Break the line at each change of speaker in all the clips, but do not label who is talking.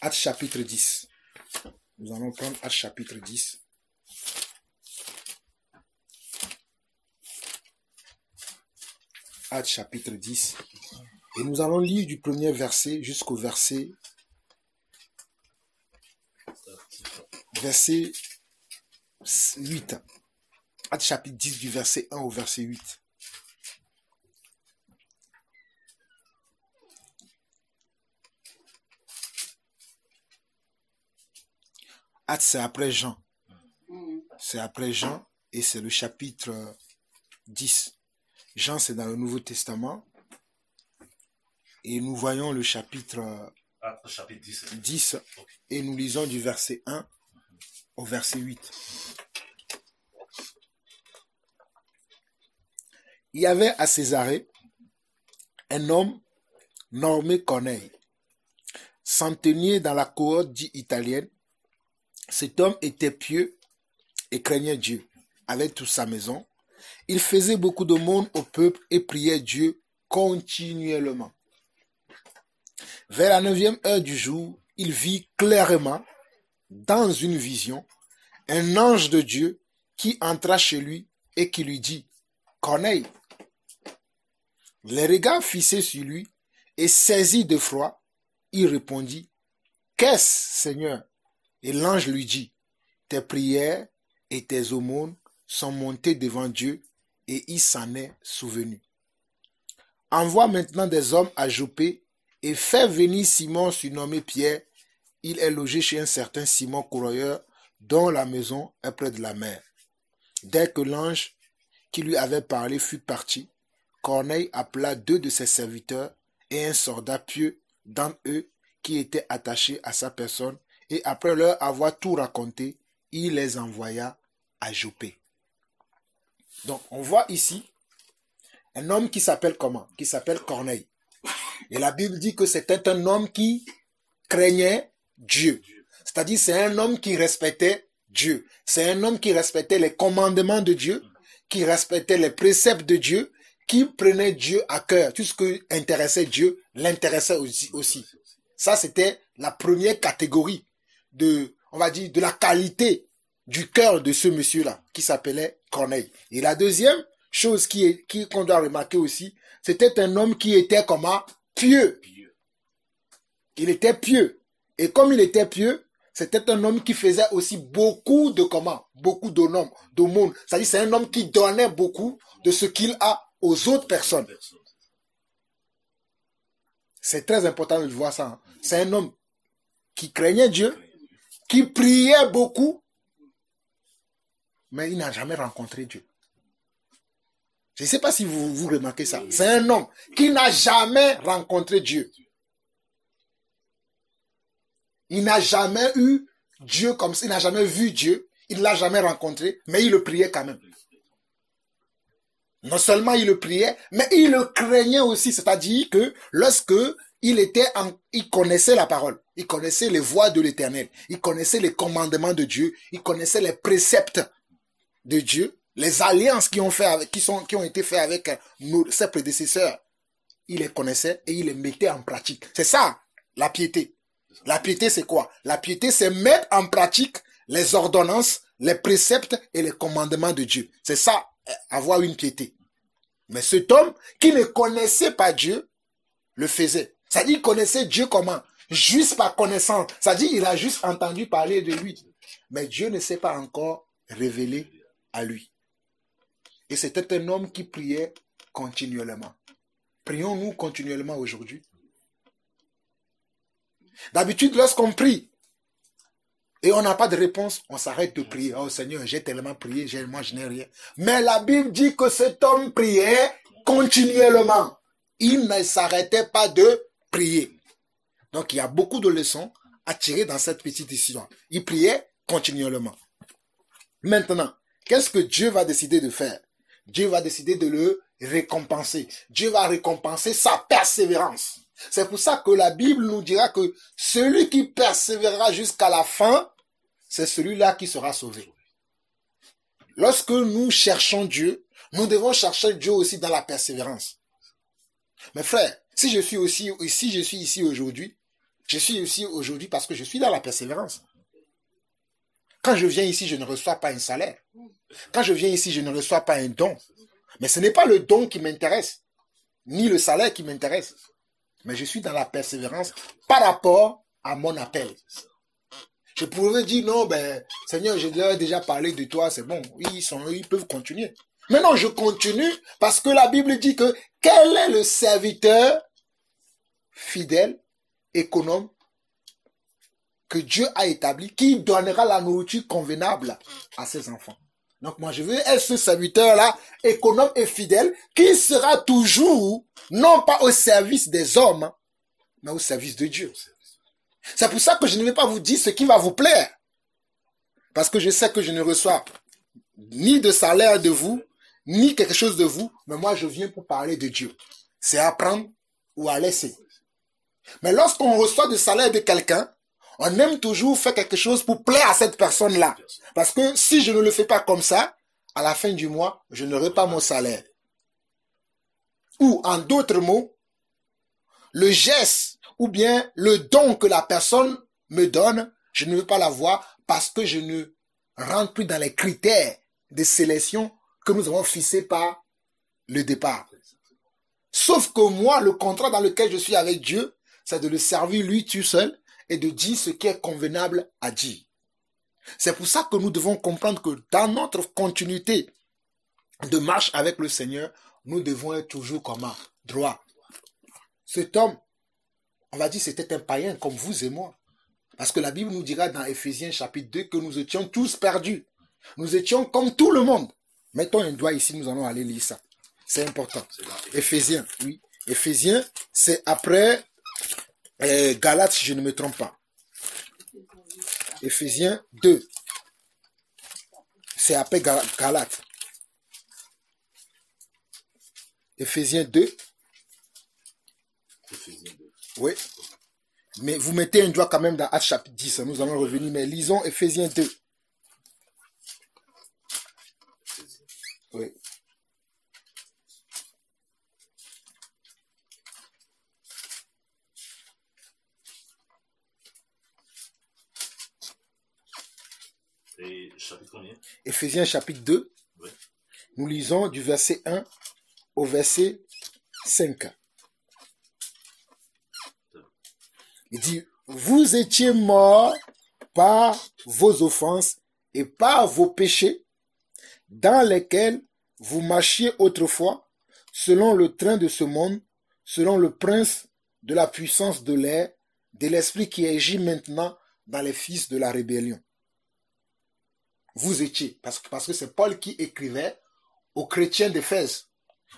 Actes chapitre 10. Nous allons prendre Actes chapitre 10. Actes chapitre 10. Et nous allons lire du premier verset jusqu'au verset 8. Actes chapitre 10 du verset 1 au verset 8. Actes, c'est après Jean. C'est après Jean et c'est le chapitre 10. Jean, c'est dans le Nouveau Testament. Et nous voyons le chapitre 10 et nous lisons du verset 1 au verset 8. Il y avait à Césarée un homme nommé Corneille, centenier dans la cohorte dite italienne. Cet homme était pieux et craignait Dieu avec toute sa maison. Il faisait beaucoup de monde au peuple et priait Dieu continuellement. Vers la 9e heure du jour, il vit clairement, dans une vision, un ange de Dieu qui entra chez lui et qui lui dit « Corneille !» Les regards fixés sur lui et saisi d'effroi, il répondit « Qu'est-ce, Seigneur ?» Et l'ange lui dit « Tes prières et tes aumônes sont montées devant Dieu et il s'en est souvenu. Envoie maintenant des hommes à Joppé et fais venir Simon surnommé Pierre. Il est logé chez un certain Simon Courroyeur dont la maison est près de la mer. » Dès que l'ange qui lui avait parlé fut parti, Corneille appela 2 de ses serviteurs et un soldat pieux d'entre eux qui était attaché à sa personne, et après leur avoir tout raconté, il les envoya à Joppé. Donc on voit ici un homme qui s'appelle comment? Qui s'appelle Corneille. Et la Bible dit que c'était un homme qui craignait Dieu. C'est-à-dire c'est un homme qui respectait Dieu. C'est un homme qui respectait les commandements de Dieu, qui respectait les préceptes de Dieu, qui prenait Dieu à cœur. Tout ce qui intéressait Dieu l'intéressait aussi. Ça, c'était la première catégorie on va dire, de la qualité du cœur de ce monsieur-là, qui s'appelait Corneille. Et la deuxième chose qu'on doit remarquer aussi, c'était un homme qui était comment? Pieux. Il était pieux. Et comme il était pieux, c'était un homme qui faisait aussi beaucoup de comment? Beaucoup d'aumônes. C'est-à-dire, c'est un homme qui donnait beaucoup de ce qu'il a aux autres personnes. C'est très important de voir ça. Hein. C'est un homme qui craignait Dieu, qui priait beaucoup, mais il n'a jamais rencontré Dieu. Je ne sais pas si vous remarquez ça. C'est un homme qui n'a jamais rencontré Dieu. Il n'a jamais eu Dieu comme ça, il n'a jamais vu Dieu, il ne l'a jamais rencontré, mais il le priait quand même. Non seulement il le priait, mais il le craignait aussi, c'est-à-dire que lorsque il connaissait la parole, il connaissait les voies de l'Éternel, il connaissait les commandements de Dieu, il connaissait les préceptes de Dieu, les alliances qui ont été faites avec ses prédécesseurs. Il les connaissait et il les mettait en pratique. C'est ça, la piété. La piété, c'est quoi? La piété, c'est mettre en pratique les ordonnances, les préceptes et les commandements de Dieu. C'est ça, avoir une piété. Mais cet homme qui ne connaissait pas Dieu, le faisait. C'est-à-dire, il connaissait Dieu comment? Juste par connaissance. C'est-à-dire, il a juste entendu parler de lui. Mais Dieu ne s'est pas encore révélé à lui. Et c'était un homme qui priait continuellement. Prions-nous continuellement aujourd'hui. D'habitude, lorsqu'on prie et on n'a pas de réponse, on s'arrête de prier. Oh Seigneur, j'ai tellement prié, moi je n'ai rien. Mais la Bible dit que cet homme priait continuellement. Il ne s'arrêtait pas de prier. Donc il y a beaucoup de leçons à tirer dans cette petite histoire. Il priait continuellement. Maintenant, qu'est-ce que Dieu va décider de faire? Dieu va décider de le récompenser. Dieu va récompenser sa persévérance. C'est pour ça que la Bible nous dira que celui qui persévérera jusqu'à la fin, c'est celui-là qui sera sauvé. Lorsque nous cherchons Dieu, nous devons chercher Dieu aussi dans la persévérance. Mes frères, si je suis ici aujourd'hui, Je suis ici aujourd'hui parce que je suis dans la persévérance. Quand je viens ici, je ne reçois pas un salaire. Quand je viens ici, je ne reçois pas un don. Mais ce n'est pas le don qui m'intéresse, ni le salaire qui m'intéresse. Mais je suis dans la persévérance par rapport à mon appel. Je pourrais dire, non, Seigneur, je leur ai déjà parlé de toi, c'est bon. Oui, ils peuvent continuer. Mais non, je continue parce que la Bible dit que quel est le serviteur fidèle, économe, que Dieu a établi, qui donnera la nourriture convenable à ses enfants. Donc moi, je veux être ce serviteur-là, économe et fidèle, qui sera toujours, non pas au service des hommes, mais au service de Dieu. C'est pour ça que je ne vais pas vous dire ce qui va vous plaire. Parce que je sais que je ne reçois ni de salaire de vous, ni quelque chose de vous, mais moi je viens pour parler de Dieu. C'est à prendre ou à laisser. Mais lorsqu'on reçoit du salaire de quelqu'un, on aime toujours faire quelque chose pour plaire à cette personne-là. Parce que si je ne le fais pas comme ça, à la fin du mois, je n'aurai pas mon salaire. Ou en d'autres mots, le geste ou bien le don que la personne me donne, je ne veux pas l'avoir parce que je ne rentre plus dans les critères de sélection que nous avons fixés par le départ. Sauf que moi, le contrat dans lequel je suis avec Dieu, c'est de le servir lui tout seul et de dire ce qui est convenable à dire. C'est pour ça que nous devons comprendre que dans notre continuité de marche avec le Seigneur, nous devons être toujours comment? Droit. Cet homme, on va dire c'était un païen comme vous et moi. Parce que la Bible nous dira dans Éphésiens chapitre 2 que nous étions tous perdus. Nous étions comme tout le monde. Mettons un doigt ici, nous allons aller lire ça. C'est important. Éphésiens, oui. Éphésiens, c'est après Galates, si je ne me trompe pas. Éphésiens 2. C'est après Galates. Éphésiens 2. Oui. Mais vous mettez un doigt quand même dans Actes chapitre 10. Nous allons revenir. Mais lisons Éphésiens 2. Oui.
Et chapitre combien?
Éphésiens chapitre 2.
Oui.
Nous lisons du verset 1 au verset 5. Il dit, vous étiez morts par vos offenses et par vos péchés, dans lesquels vous marchiez autrefois, selon le train de ce monde, selon le prince de la puissance de l'air, de l'esprit qui agit maintenant dans les fils de la rébellion. Vous étiez, parce que c'est Paul qui écrivait aux chrétiens d'Éphèse.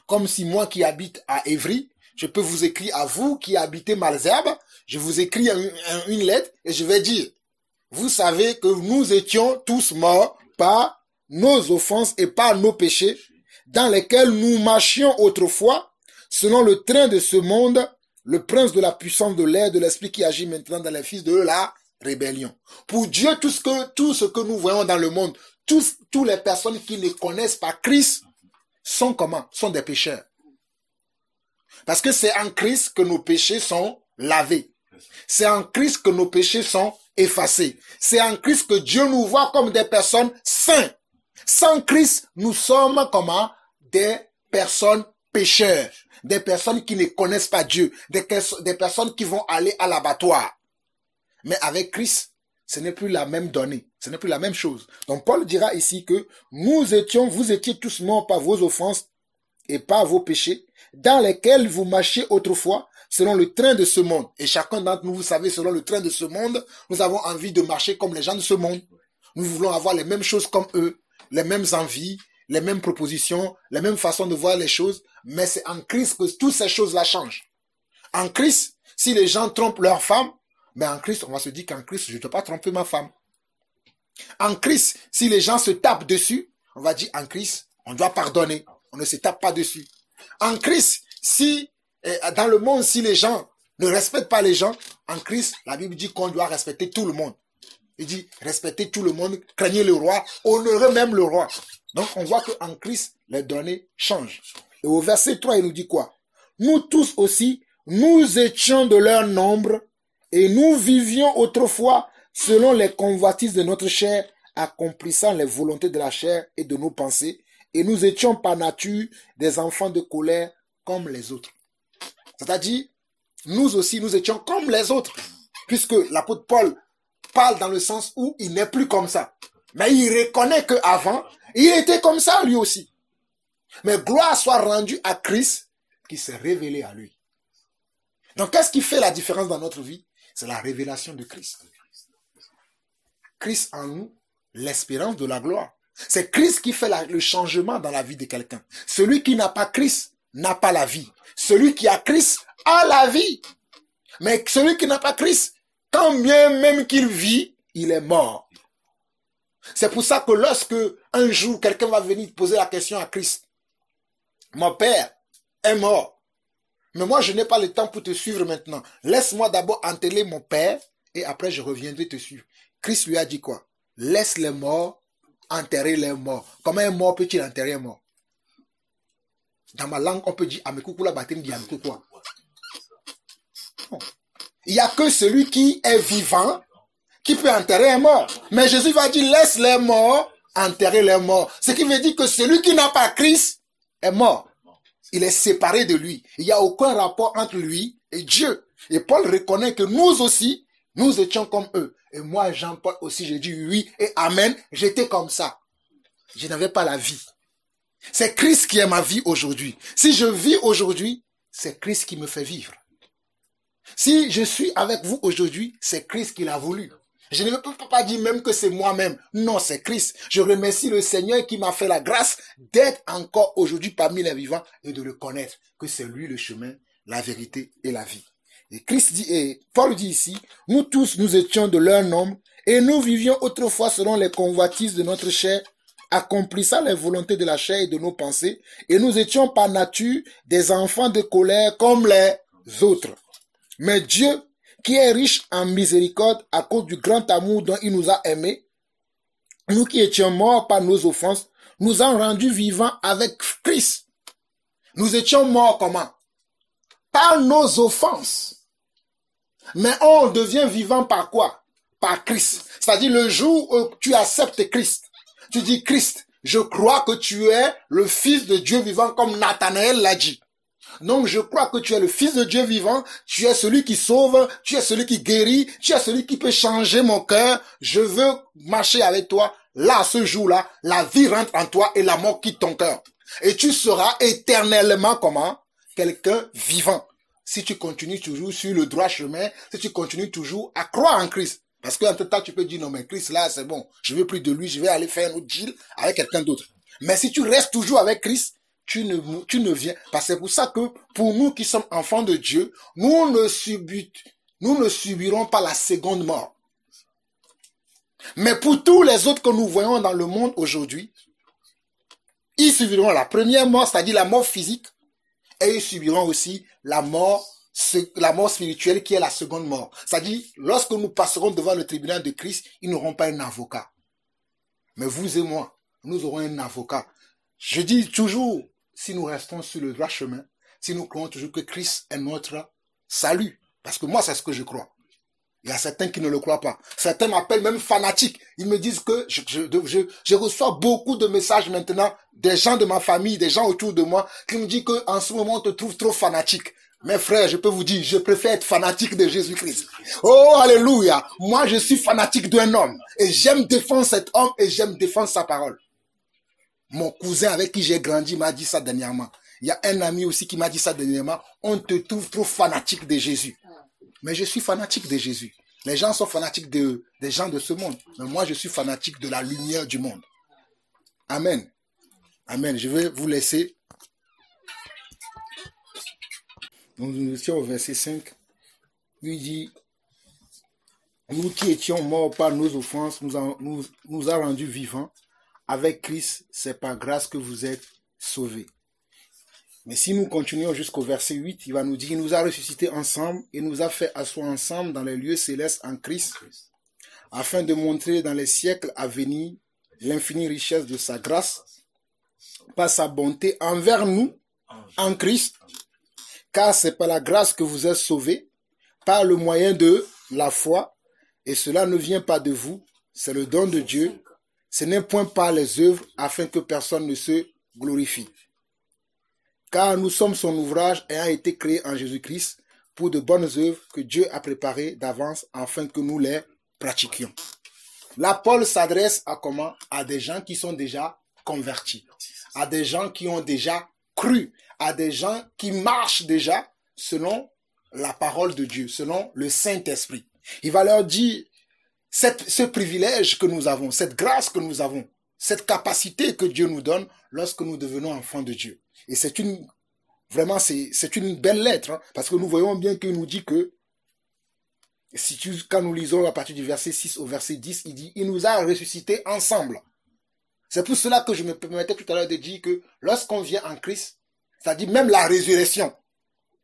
Comme si moi qui habite à Évry, je peux vous écrire à vous qui habitez Malesherbes, je vous écris une lettre et je vais dire, vous savez que nous étions tous morts par nos offenses et par nos péchés, dans lesquels nous marchions autrefois, selon le train de ce monde, le prince de la puissance de l'air, de l'esprit qui agit maintenant dans les fils de la rébellion. Pour Dieu, tout ce que nous voyons dans le monde, toutes les personnes qui ne connaissent pas Christ sont comment? Sont des pécheurs. Parce que c'est en Christ que nos péchés sont lavés. C'est en Christ que nos péchés sont effacés. C'est en Christ que Dieu nous voit comme des personnes saintes. Sans Christ, nous sommes comment? Des personnes pécheurs. Des personnes qui ne connaissent pas Dieu. Des personnes qui vont aller à l'abattoir. Mais avec Christ, ce n'est plus la même donnée. Ce n'est plus la même chose. Donc Paul dira ici que vous étiez tous morts par vos offenses et par vos péchés, dans lesquels vous marchiez autrefois, selon le train de ce monde. Et chacun d'entre nous, vous savez, selon le train de ce monde, nous avons envie de marcher comme les gens de ce monde. Nous voulons avoir les mêmes choses comme eux, les mêmes envies, les mêmes propositions, les mêmes façons de voir les choses. Mais c'est en Christ que toutes ces choses-là changent. En Christ, si les gens trompent leur femme, mais en Christ, on va se dire qu'en Christ, je ne dois pas tromper ma femme. En Christ, si les gens se tapent dessus, on va dire en Christ, on doit pardonner. On ne se tape pas dessus. En Christ, si dans le monde, si les gens ne respectent pas les gens, en Christ, la Bible dit qu'on doit respecter tout le monde. Il dit, respectez tout le monde, craignez le roi, honorez même le roi. Donc, on voit qu'en Christ, les données changent. Et au verset 3, il nous dit quoi? Nous tous aussi, nous étions de leur nombre, Et nous vivions autrefois selon les convoitises de notre chair, accomplissant les volontés de la chair et de nos pensées. Et nous étions par nature des enfants de colère comme les autres. C'est-à-dire, nous aussi, nous étions comme les autres. Puisque l'apôtre Paul parle dans le sens où il n'est plus comme ça. Mais il reconnaît qu'avant, il était comme ça lui aussi. Mais gloire soit rendue à Christ qui s'est révélé à lui. Donc, qu'est-ce qui fait la différence dans notre vie? C'est la révélation de Christ. Christ en nous, l'espérance de la gloire. C'est Christ qui fait le changement dans la vie de quelqu'un. Celui qui n'a pas Christ n'a pas la vie. Celui qui a Christ a la vie. Mais celui qui n'a pas Christ, quand bien même qu'il vit, il est mort. C'est pour ça que lorsque un jour quelqu'un va venir poser la question à Christ, mon père est mort, mais moi je n'ai pas le temps pour te suivre maintenant. Laisse-moi d'abord enterrer mon père et après je reviendrai te suivre. Christ lui a dit quoi? Laisse les morts enterrer les morts. Comment un mort peut-il enterrer un mort? Dans ma langue, on peut dire Amekukula Batem dit Amekukwa. Il n'y a que celui qui est vivant qui peut enterrer un mort. Mais Jésus va dire laisse les morts enterrer les morts. Ce qui veut dire que celui qui n'a pas Christ est mort. Il est séparé de lui. Il n'y a aucun rapport entre lui et Dieu. Et Paul reconnaît que nous aussi, nous étions comme eux. Et moi, Jean-Paul aussi, j'ai dit oui et amen. J'étais comme ça. Je n'avais pas la vie. C'est Christ qui est ma vie aujourd'hui. Si je vis aujourd'hui, c'est Christ qui me fait vivre. Si je suis avec vous aujourd'hui, c'est Christ qui l'a voulu. Je ne peux pas dire même que c'est moi-même. Non, c'est Christ. Je remercie le Seigneur qui m'a fait la grâce d'être encore aujourd'hui parmi les vivants et de le connaître, que c'est lui le chemin, la vérité et la vie. Et Christ dit, et Paul dit ici, nous tous, nous étions de leur nombre et nous vivions autrefois selon les convoitises de notre chair, accomplissant les volontés de la chair et de nos pensées, et nous étions par nature des enfants de colère comme les autres. Mais Dieu, qui est riche en miséricorde à cause du grand amour dont il nous a aimés, nous qui étions morts par nos offenses, nous a rendus vivants avec Christ. Nous étions morts comment? Par nos offenses. Mais on devient vivant par quoi? Par Christ. C'est-à-dire le jour où tu acceptes Christ, tu dis Christ, je crois que tu es le Fils de Dieu vivant comme Nathanaël l'a dit. Donc je crois que tu es le Fils de Dieu vivant, tu es celui qui sauve, tu es celui qui guérit, tu es celui qui peut changer mon cœur. Je veux marcher avec toi. Là, ce jour-là, la vie rentre en toi et la mort quitte ton cœur. Et tu seras éternellement comment? Quelqu'un vivant. Si tu continues toujours sur le droit chemin, si tu continues toujours à croire en Christ. Parce qu'entre temps, tu peux dire non mais Christ là, c'est bon. Je veux plus de lui, je vais aller faire un autre deal avec quelqu'un d'autre. Mais si tu restes toujours avec Christ, tu ne viens pas. C'est pour ça que pour nous qui sommes enfants de Dieu, nous ne subirons pas la seconde mort. Mais pour tous les autres que nous voyons dans le monde aujourd'hui, ils subiront la première mort, c'est-à-dire la mort physique, et ils subiront aussi la mort spirituelle qui est la seconde mort. C'est-à-dire, lorsque nous passerons devant le tribunal de Christ, ils n'auront pas un avocat. Mais vous et moi, nous aurons un avocat. Je dis toujours, si nous restons sur le droit chemin, si nous croyons toujours que Christ est notre salut, parce que moi, c'est ce que je crois. Il y a certains qui ne le croient pas. Certains m'appellent même fanatique. Ils me disent que je reçois beaucoup de messages maintenant des gens de ma famille, des gens autour de moi, qui me disent qu'en ce moment, on te trouve trop fanatique. Mes frères, je peux vous dire, je préfère être fanatique de Jésus-Christ. Oh, alléluia. Moi, je suis fanatique d'un homme. Et j'aime défendre cet homme et j'aime défendre sa parole. Mon cousin avec qui j'ai grandi m'a dit ça dernièrement. Il y a un ami aussi qui m'a dit ça dernièrement. On te trouve trop fanatique de Jésus. Mais je suis fanatique de Jésus. Les gens sont fanatiques des gens de ce monde. Mais moi, je suis fanatique de la lumière du monde. Amen. Amen. Je vais vous laisser. Donc, nous étions au verset 5. Il dit, nous qui étions morts par nos offenses, nous a rendus vivants. Avec Christ, c'est par grâce que vous êtes sauvés. Mais si nous continuons jusqu'au verset 8, il va nous dire, il nous a ressuscités ensemble et nous a fait asseoir ensemble dans les lieux célestes en Christ, afin de montrer dans les siècles à venir l'infinie richesse de sa grâce, par sa bonté envers nous, en Christ, car c'est par la grâce que vous êtes sauvés, par le moyen de la foi, et cela ne vient pas de vous, c'est le don de Dieu. Ce n'est point par les œuvres, afin que personne ne se glorifie. Car nous sommes son ouvrage ayant été créé en Jésus-Christ pour de bonnes œuvres que Dieu a préparées d'avance afin que nous les pratiquions. Là, Paul s'adresse à comment? À des gens qui sont déjà convertis, à des gens qui ont déjà cru, à des gens qui marchent déjà selon la parole de Dieu, selon le Saint-Esprit. Il va leur dire ce privilège que nous avons, cette grâce que nous avons, cette capacité que Dieu nous donne lorsque nous devenons enfants de Dieu. Et c'est une belle lettre, hein, parce que nous voyons bien qu'il nous dit que, quand nous lisons à partir du verset 6 au verset 10, il dit, il nous a ressuscités ensemble. C'est pour cela que je me permettais tout à l'heure de dire que lorsqu'on vient en Christ, c'est-à-dire même la résurrection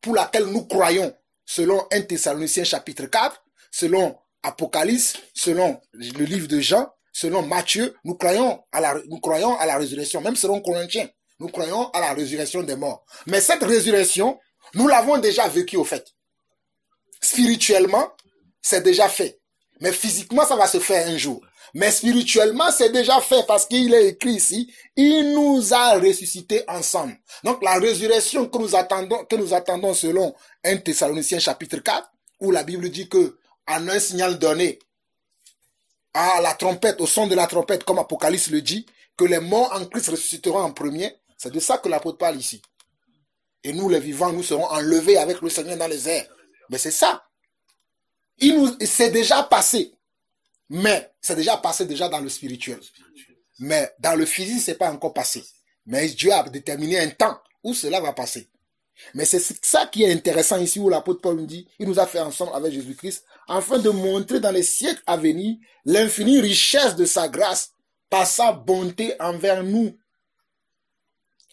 pour laquelle nous croyons, selon 1 Thessaloniciens chapitre 4, selon Apocalypse, selon le livre de Jean, selon Matthieu, nous croyons à la résurrection, même selon Corinthiens, nous croyons à la résurrection des morts. Mais cette résurrection, nous l'avons déjà vécue au fait. Spirituellement, c'est déjà fait. Mais physiquement, ça va se faire un jour. Mais spirituellement, c'est déjà fait parce qu'il est écrit ici, il nous a ressuscités ensemble. Donc la résurrection que nous attendons selon 1 Thessaloniciens chapitre 4, où la Bible dit que en un signal donné à la trompette, au son de la trompette, comme Apocalypse le dit, que les morts en Christ ressusciteront en premier. C'est de ça que l'apôtre parle ici. Et nous, les vivants, nous serons enlevés avec le Seigneur dans les airs. Mais c'est ça. C'est déjà passé. Mais c'est déjà passé déjà dans le spirituel. Mais dans le physique, c'est pas encore passé. Mais Dieu a déterminé un temps où cela va passer. Mais c'est ça qui est intéressant ici où l'apôtre Paul nous dit, il nous a fait ensemble avec Jésus-Christ, afin de montrer dans les siècles à venir l'infinie richesse de sa grâce par sa bonté envers nous.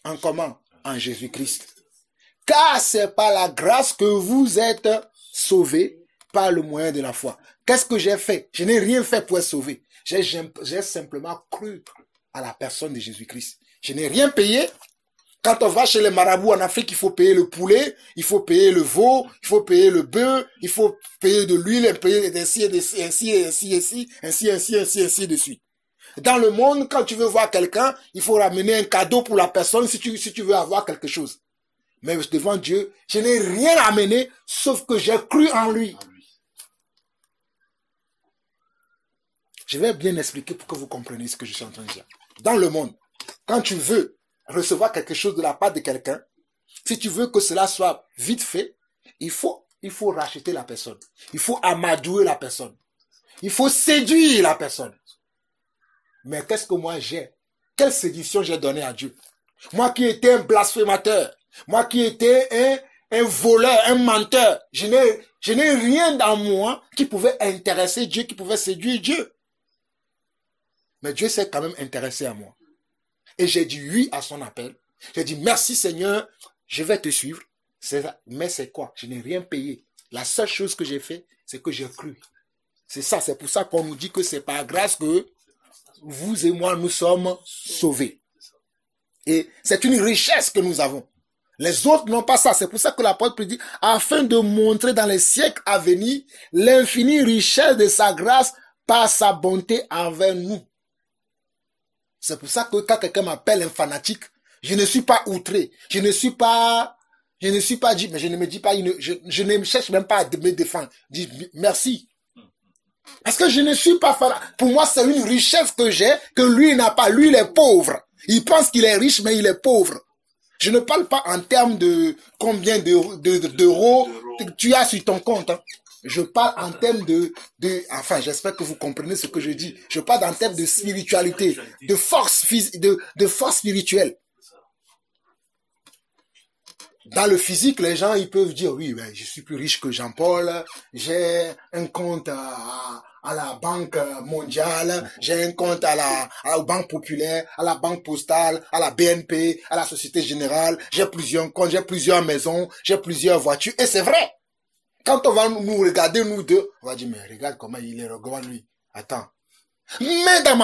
En comment? En Jésus-Christ. Car c'est par la grâce que vous êtes sauvés par le moyen de la foi. Qu'est-ce que j'ai fait? Je n'ai rien fait pour être sauvé. J'ai simplement cru à la personne de Jésus-Christ. Je n'ai rien payé. Quand on va chez les marabouts en Afrique, il faut payer le poulet, il faut payer le veau, il faut payer le bœuf, il faut payer de l'huile, payer ainsi de suite. Dans le monde, quand tu veux voir quelqu'un, il faut ramener un cadeau pour la personne si tu veux avoir quelque chose. Mais devant Dieu, je n'ai rien amené, sauf que j'ai cru en lui. Je vais bien expliquer pour que vous compreniez ce que je suis en train de dire. Dans le monde, quand tu veux recevoir quelque chose de la part de quelqu'un, si tu veux que cela soit vite fait, il faut racheter la personne. Il faut amadouer la personne. Il faut séduire la personne. Mais qu'est-ce que moi j'ai? Quelle séduction j'ai donnée à Dieu? Moi qui étais un blasphémateur, moi qui étais un voleur, un menteur, je n'ai rien dans moi qui pouvait intéresser Dieu, qui pouvait séduire Dieu. Mais Dieu s'est quand même intéressé à moi. Et j'ai dit oui à son appel. J'ai dit merci Seigneur, je vais te suivre. Mais c'est quoi? Je n'ai rien payé. La seule chose que j'ai fait, c'est que j'ai cru. C'est ça, c'est pour ça qu'on nous dit que c'est par grâce que vous et moi, nous sommes sauvés. Et c'est une richesse que nous avons. Les autres n'ont pas ça. C'est pour ça que l'apôtre dit, afin de montrer dans les siècles à venir l'infinie richesse de sa grâce par sa bonté envers nous. C'est pour ça que quand quelqu'un m'appelle un fanatique, je ne suis pas outré. Je ne suis pas dit, mais je ne me dis pas, je ne cherche même pas à me défendre. Je dis merci. Parce que je ne suis pas fanatique. Pour moi, c'est une richesse que j'ai, que lui n'a pas. Lui, il est pauvre. Il pense qu'il est riche, mais il est pauvre. Je ne parle pas en termes de combien d'euros tu as sur ton compte. Hein. Je parle en termes enfin, j'espère que vous comprenez ce que je dis. Je parle en termes de spiritualité, de force spirituelle. Dans le physique, les gens, ils peuvent dire, oui, ben, je suis plus riche que Jean-Paul, j'ai un compte à la Banque mondiale, j'ai un compte à la Banque populaire, à la Banque postale, à la BNP, à la Société Générale, j'ai plusieurs comptes, j'ai plusieurs maisons, j'ai plusieurs voitures, et c'est vrai. Quand on va nous regarder, nous deux, on va dire, mais regarde comment il est, regarde lui. Attends. Mais dans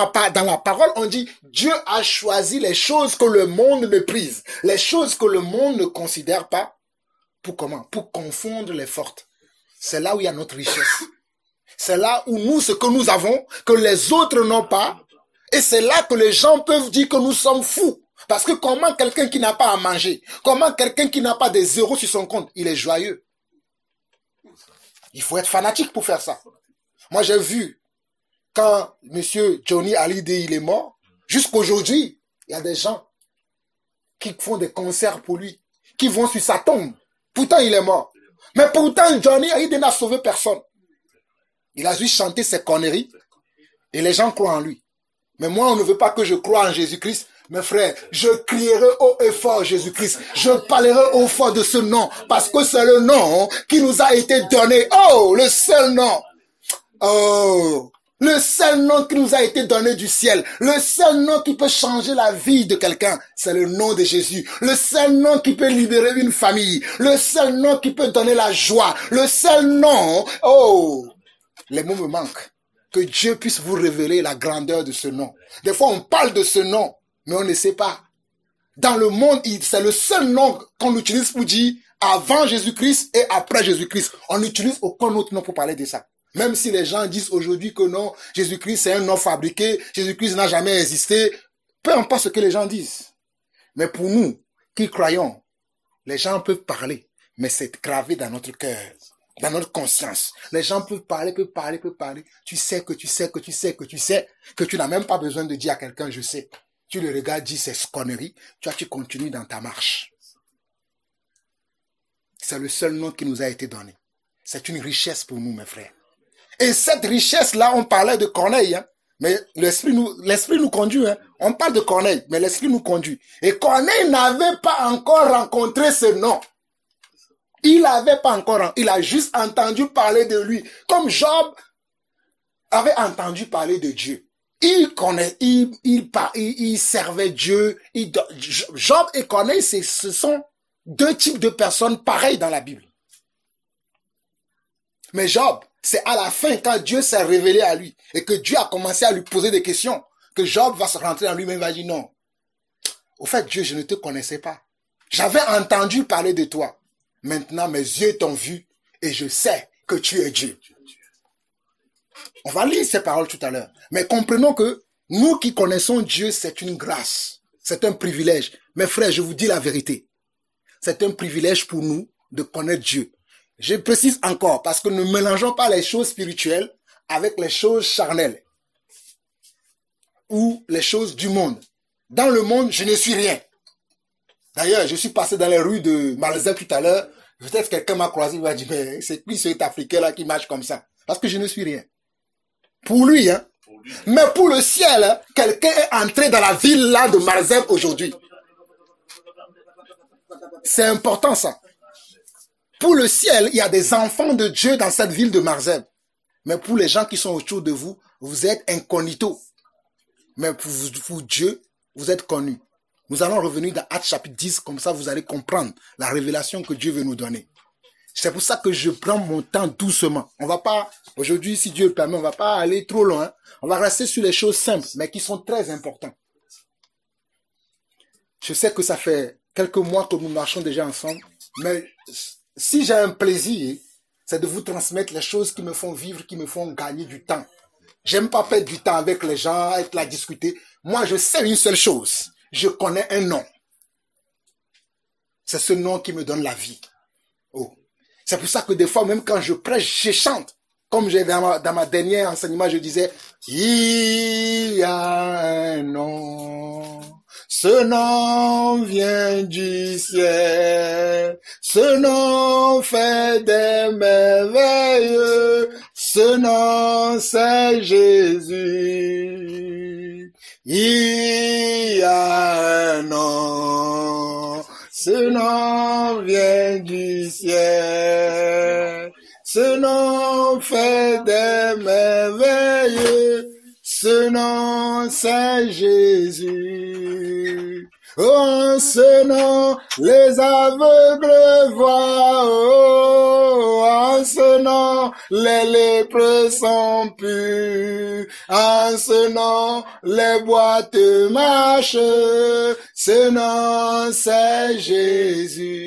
la parole, on dit, Dieu a choisi les choses que le monde méprise, les choses que le monde ne considère pas. Pour comment? Pour confondre les fortes. C'est là où il y a notre richesse. C'est là où nous, ce que nous avons, que les autres n'ont pas. Et c'est là que les gens peuvent dire que nous sommes fous. Parce que comment quelqu'un qui n'a pas à manger, comment quelqu'un qui n'a pas des zéros sur son compte, il est joyeux. Il faut être fanatique pour faire ça. Moi, j'ai vu, quand monsieur Johnny Hallyday, il est mort, jusqu'aujourd'hui, il y a des gens qui font des concerts pour lui, qui vont sur sa tombe. Pourtant, il est mort. Mais pourtant, Johnny Hallyday n'a sauvé personne. Il a juste chanté ses conneries et les gens croient en lui. Mais moi, on ne veut pas que je croie en Jésus-Christ. Mes frères, je crierai haut et fort Jésus-Christ. Je parlerai haut fort de ce nom parce que c'est le nom qui nous a été donné. Oh, le seul nom. Oh, le seul nom qui nous a été donné du ciel. Le seul nom qui peut changer la vie de quelqu'un. C'est le nom de Jésus. Le seul nom qui peut libérer une famille. Le seul nom qui peut donner la joie. Le seul nom. Oh, les mots me manquent. Que Dieu puisse vous révéler la grandeur de ce nom. Des fois, on parle de ce nom, mais on ne sait pas. Dans le monde, c'est le seul nom qu'on utilise pour dire avant Jésus-Christ et après Jésus-Christ. On n'utilise aucun autre nom pour parler de ça. Même si les gens disent aujourd'hui que non, Jésus-Christ c'est un nom fabriqué, Jésus-Christ n'a jamais existé, peu importe ce que les gens disent. Mais pour nous, qui croyons, les gens peuvent parler, mais c'est gravé dans notre cœur. Dans notre conscience. Les gens peuvent parler. Tu sais que tu n'as même pas besoin de dire à quelqu'un, je sais. Tu le regardes, dis ces conneries, tu continues dans ta marche. C'est le seul nom qui nous a été donné. C'est une richesse pour nous, mes frères. Et cette richesse-là, on parlait de Corneille, hein, mais l'esprit nous conduit. Hein. On parle de Corneille, mais l'esprit nous conduit. Et Corneille n'avait pas encore rencontré ce nom. Il n'avait pas encore, il a juste entendu parler de lui. Comme Job avait entendu parler de Dieu. Il servait Dieu. Job et Corneille, ce sont deux types de personnes pareilles dans la Bible. Mais Job, c'est à la fin, quand Dieu s'est révélé à lui et que Dieu a commencé à lui poser des questions, que Job va se rentrer en lui-même et va dire non. Au fait, Dieu, je ne te connaissais pas. J'avais entendu parler de toi. Maintenant, mes yeux t'ont vu et je sais que tu es Dieu. On va lire ces paroles tout à l'heure. Mais comprenons que nous qui connaissons Dieu, c'est une grâce. C'est un privilège. Mes frères, je vous dis la vérité. C'est un privilège pour nous de connaître Dieu. Je précise encore parce que ne mélangeons pas les choses spirituelles avec les choses charnelles ou les choses du monde. Dans le monde, je ne suis rien. D'ailleurs, je suis passé dans les rues de Malzeb tout à l'heure. Peut-être quelqu'un m'a croisé, il m'a dit, mais c'est qui cet Africain-là qui marche comme ça? Parce que je ne suis rien. Pour lui, hein. Mais pour le ciel, hein, quelqu'un est entré dans la ville-là de Malzeb aujourd'hui. C'est important ça. Pour le ciel, il y a des enfants de Dieu dans cette ville de Malzeb. Mais pour les gens qui sont autour de vous, vous êtes incognito. Mais pour Dieu, vous êtes connus. Nous allons revenir dans Actes chapitre 10, comme ça vous allez comprendre la révélation que Dieu veut nous donner. C'est pour ça que je prends mon temps doucement. On va pas, aujourd'hui, si Dieu le permet, on va pas aller trop loin. On va rester sur les choses simples, mais qui sont très importantes. Je sais que ça fait quelques mois que nous marchons déjà ensemble, mais si j'ai un plaisir, c'est de vous transmettre les choses qui me font vivre, qui me font gagner du temps. J'aime pas perdre du temps avec les gens, être là, discuter. Moi, je sais une seule chose. Je connais un nom. C'est ce nom qui me donne la vie. Oh. C'est pour ça que des fois, même quand je prêche, je chante. Comme j'ai dans ma dernière enseignement, je disais, il y a un nom. Ce nom vient du ciel. Ce nom fait des merveilles. Ce nom, c'est Jésus. Il y a un nom. Ce nom vient du ciel. Ce nom fait des merveilles. Ce nom, c'est Jésus. Oh, ce nom, les aveugles voient. Oh, en ce nom, les lépreux sont purs. En ce nom, les boîtes marchent. Ce nom, c'est Jésus.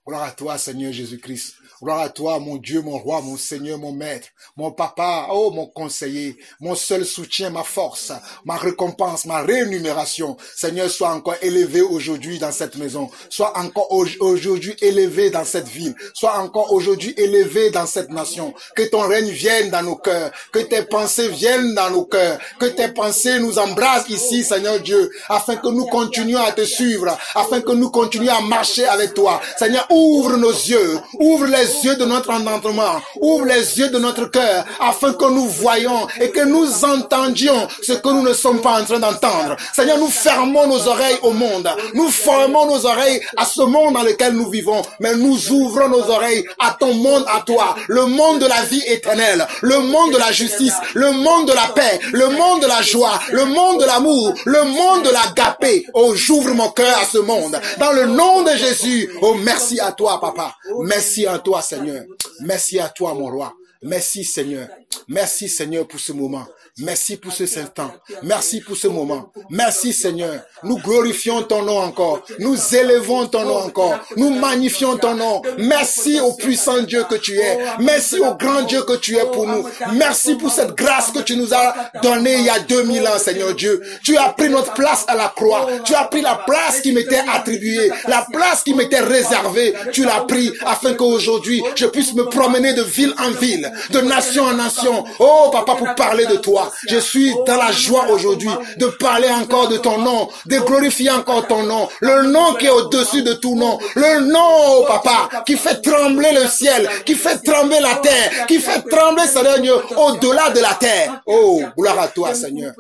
Gloire à toi, Seigneur Jésus-Christ. Gloire à toi, mon Dieu, mon roi, mon Seigneur, mon maître, mon papa, oh mon conseiller, mon seul soutien, ma force, ma récompense, ma rémunération. Seigneur, sois encore élevé aujourd'hui dans cette maison. Sois encore aujourd'hui élevé dans cette ville. Sois encore aujourd'hui élevé dans cette nation. Que ton règne vienne dans nos cœurs. Que tes pensées viennent dans nos cœurs. Que tes pensées nous embrassent ici, Seigneur Dieu, afin que nous continuions à te suivre, afin que nous continuions à marcher avec toi. Seigneur, ouvre nos yeux, ouvre les yeux de notre entendement, ouvre les yeux de notre cœur, afin que nous voyions et que nous entendions ce que nous ne sommes pas en train d'entendre. Seigneur, nous fermons nos oreilles au monde, nous fermons nos oreilles à ce monde dans lequel nous vivons, mais nous ouvrons nos oreilles à ton monde, à toi, le monde de la vie éternelle, le monde de la justice, le monde de la paix, le monde de la joie, le monde de l'amour, le monde de l'agapé. Oh, j'ouvre mon cœur à ce monde, dans le nom de Jésus. Oh, merci à toi, papa. Merci à toi, Seigneur. Merci à toi, mon roi. Merci, Seigneur. Merci, Seigneur, pour ce moment. Merci pour ce instant. Merci pour ce moment. Merci, Seigneur. Nous glorifions ton nom encore. Nous élevons ton nom encore. Nous magnifions ton nom. Merci au puissant Dieu que tu es. Merci au grand Dieu que tu es pour nous. Merci pour cette grâce que tu nous as donnée il y a 2000 ans, Seigneur Dieu. Tu as pris notre place à la croix. Tu as pris la place qui m'était attribuée. La place qui m'était réservée. Tu l'as pris afin qu'aujourd'hui, je puisse me promener de ville en ville, de nation en nation. Oh, papa, pour parler de toi. Je suis dans la joie aujourd'hui de parler encore de ton nom, de glorifier encore ton nom, le nom qui est au-dessus de tout nom, le nom, papa, qui fait trembler le ciel, qui fait trembler la terre, qui fait trembler, Seigneur, au-delà de la terre. Oh, gloire à toi, Seigneur.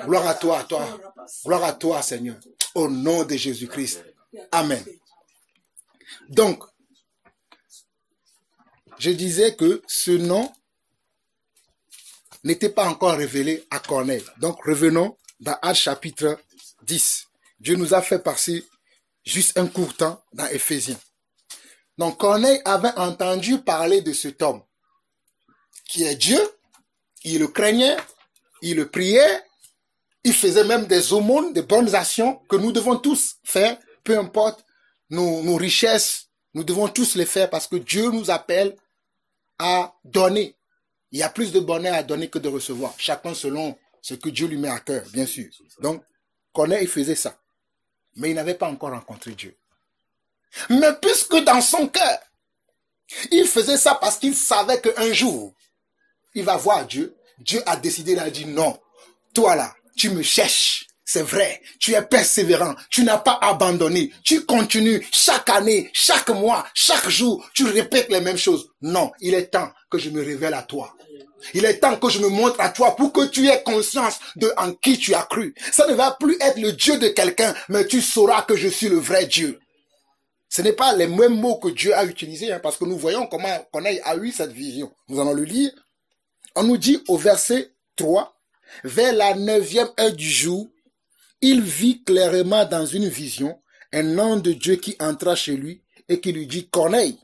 Gloire à toi, Gloire à toi, Seigneur. Au nom de Jésus-Christ. Amen. Donc, je disais que ce nom n'était pas encore révélé à Corneille. Donc, revenons dans Actes chapitre 10. Dieu nous a fait passer juste un court temps dans Éphésiens. Donc, Corneille avait entendu parler de cet homme qui est Dieu. Il le craignait, il le priait, il faisait même des aumônes, des bonnes actions que nous devons tous faire, peu importe nos richesses, nous devons tous les faire parce que Dieu nous appelle à donner. Il y a plus de bonheur à donner que de recevoir. Chacun selon ce que Dieu lui met à cœur, bien sûr. Donc, Corneille faisait ça. Mais il n'avait pas encore rencontré Dieu. Mais puisque dans son cœur, il faisait ça parce qu'il savait qu'un jour, il va voir Dieu. Dieu a décidé, il a dit non. Toi là, tu me cherches. C'est vrai, tu es persévérant, tu n'as pas abandonné, tu continues chaque année, chaque mois, chaque jour, tu répètes les mêmes choses. Non, il est temps que je me révèle à toi. Il est temps que je me montre à toi pour que tu aies conscience de en qui tu as cru. Ça ne va plus être le Dieu de quelqu'un, mais tu sauras que je suis le vrai Dieu. Ce n'est pas les mêmes mots que Dieu a utilisés, parce que nous voyons comment Corneille a eu cette vision. Nous allons le lire. On nous dit au verset 3, vers la 9e heure du jour, il vit clairement dans une vision un ange de Dieu qui entra chez lui et qui lui dit « Corneille ».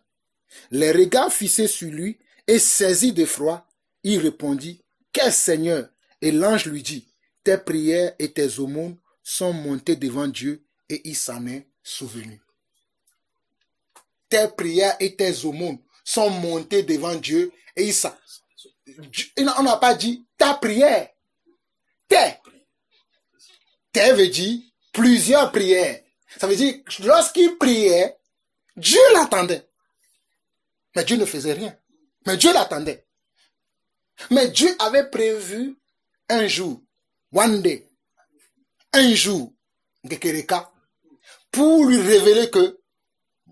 Les regards fixés sur lui et saisi d'effroi, il répondit « Quel Seigneur ?» Et l'ange lui dit « Tes prières et tes aumônes sont montées devant Dieu et il s'en est souvenu. » Tes prières et tes aumônes sont montées devant Dieu et il s'en... On n'a pas dit ta prière. Tes veut dire plusieurs prières. Ça veut dire que lorsqu'il priait, Dieu l'attendait. Mais Dieu ne faisait rien. Mais Dieu l'attendait. Mais Dieu avait prévu un jour, one day, un jour, pour lui révéler que,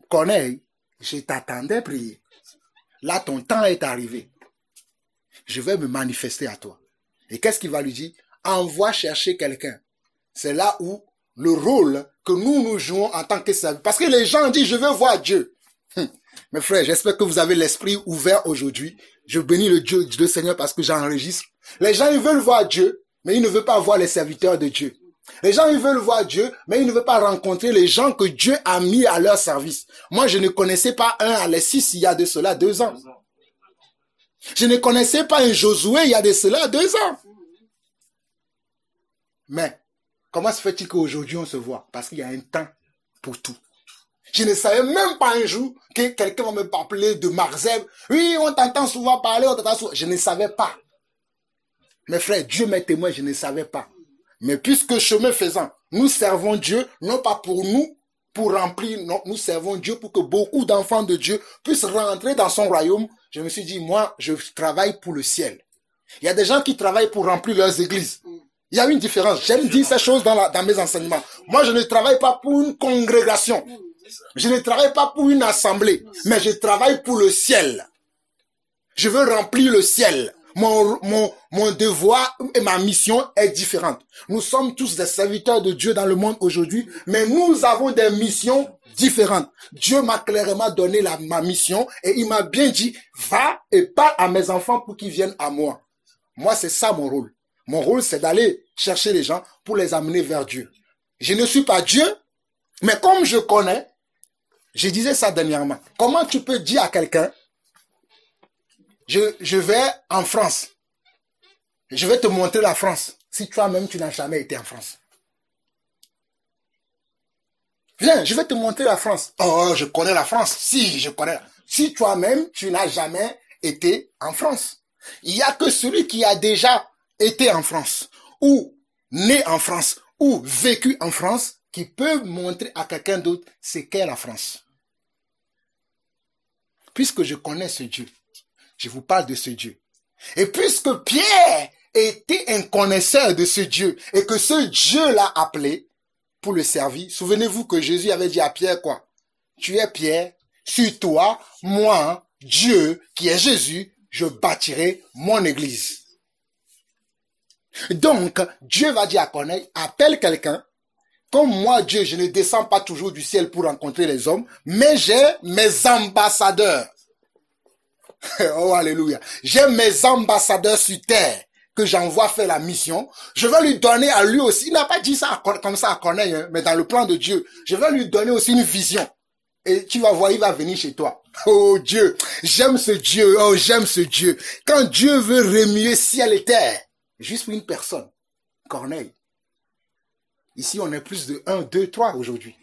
Corneille, je t'attendais prier. Là, ton temps est arrivé. Je vais me manifester à toi. Et qu'est-ce qu'il va lui dire? Envoie chercher quelqu'un. C'est là où le rôle que nous jouons en tant que serviteurs. Parce que les gens disent, je veux voir Dieu. Mes frères, j'espère que vous avez l'esprit ouvert aujourd'hui. Je bénis le Seigneur parce que j'enregistre. Les gens, ils veulent voir Dieu, mais ils ne veulent pas voir les serviteurs de Dieu. Les gens, ils veulent voir Dieu, mais ils ne veulent pas rencontrer les gens que Dieu a mis à leur service. Moi, je ne connaissais pas un Alexis il y a de cela 2 ans. Je ne connaissais pas un Josué il y a de cela 2 ans. Mais, comment se fait-il qu'aujourd'hui on se voit? Parce qu'il y a un temps pour tout. Je ne savais même pas un jour que quelqu'un va me parler de Marzeb. Oui, on t'entend souvent parler, on t'entend souvent. Je ne savais pas. Mes frères, Dieu m'est témoin, je ne savais pas. Mais puisque chemin faisant, nous servons Dieu, non pas pour nous, pour remplir, non, nous servons Dieu pour que beaucoup d'enfants de Dieu puissent rentrer dans son royaume. Je me suis dit, moi, je travaille pour le ciel. Il y a des gens qui travaillent pour remplir leurs églises. Il y a une différence. J'aime dire ces choses dans mes enseignements. Moi, je ne travaille pas pour une congrégation. Je ne travaille pas pour une assemblée. Mais je travaille pour le ciel. Je veux remplir le ciel. Mon devoir et ma mission est différente. Nous sommes tous des serviteurs de Dieu dans le monde aujourd'hui, mais nous avons des missions différentes. Dieu m'a clairement donné ma mission et il m'a bien dit, va et parle à mes enfants pour qu'ils viennent à moi. Moi, c'est ça mon rôle. Mon rôle, c'est d'aller chercher les gens pour les amener vers Dieu. Je ne suis pas Dieu, mais comme je connais, je disais ça dernièrement. Comment tu peux dire à quelqu'un, je vais en France. Je vais te montrer la France. Si toi-même, tu n'as jamais été en France. Viens, je vais te montrer la France. Oh, je connais la France. Si, je connais. Si toi-même, tu n'as jamais été en France. Il n'y a que celui qui a déjà été en France, ou né en France, ou vécu en France, qui peut montrer à quelqu'un d'autre ce qu'est la France. Puisque je connais ce Dieu, je vous parle de ce Dieu. Et puisque Pierre était un connaisseur de ce Dieu, et que ce Dieu l'a appelé pour le servir, souvenez-vous que Jésus avait dit à Pierre quoi? Tu es Pierre, sur toi, moi, Dieu, qui est Jésus, je bâtirai mon église. Donc, Dieu va dire à Corneille, appelle quelqu'un. Comme moi, Dieu, je ne descends pas toujours du ciel pour rencontrer les hommes, mais j'ai mes ambassadeurs. Oh, alléluia. J'ai mes ambassadeurs sur terre que j'envoie faire la mission. Je vais lui donner à lui aussi. Il n'a pas dit ça comme ça à Corneille, hein, mais dans le plan de Dieu. Je vais lui donner aussi une vision. Et tu vas voir, il va venir chez toi. Oh Dieu, j'aime ce Dieu. Oh, j'aime ce Dieu. Quand Dieu veut remuer ciel et terre, juste pour une personne, Corneille. Ici, on est plus de 1, 2, 3 aujourd'hui.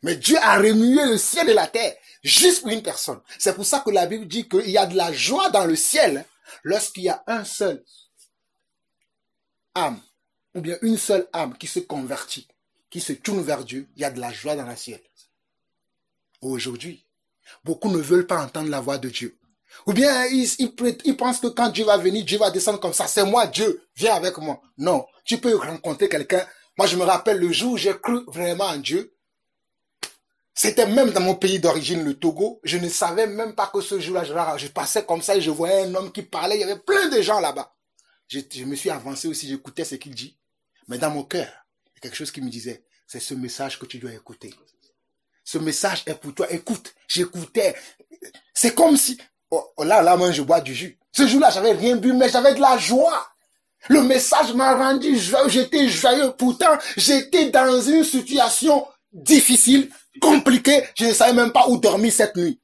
Mais Dieu a remué le ciel et la terre juste pour une personne. C'est pour ça que la Bible dit qu'il y a de la joie dans le ciel lorsqu'il y a un seul âme, ou bien une seule âme qui se convertit, qui se tourne vers Dieu. Il y a de la joie dans le ciel. Aujourd'hui, beaucoup ne veulent pas entendre la voix de Dieu. Ou bien ils pensent que quand Dieu va venir, Dieu va descendre comme ça. C'est moi, Dieu, viens avec moi. Non, tu peux rencontrer quelqu'un. Moi, je me rappelle le jour où j'ai cru vraiment en Dieu. C'était même dans mon pays d'origine, le Togo. Je ne savais même pas que ce jour-là, je passais comme ça et je voyais un homme qui parlait. Il y avait plein de gens là-bas. Je me suis avancé aussi, j'écoutais ce qu'il dit. Mais dans mon cœur, il y a quelque chose qui me disait, c'est ce message que tu dois écouter. Ce message est pour toi. Écoute, j'écoutais. C'est comme si... Oh, là, moi, je bois du jus. Ce jour-là, j'avais rien bu, mais j'avais de la joie. Le message m'a rendu joyeux. J'étais joyeux. Pourtant, j'étais dans une situation difficile, compliquée. Je ne savais même pas où dormir cette nuit.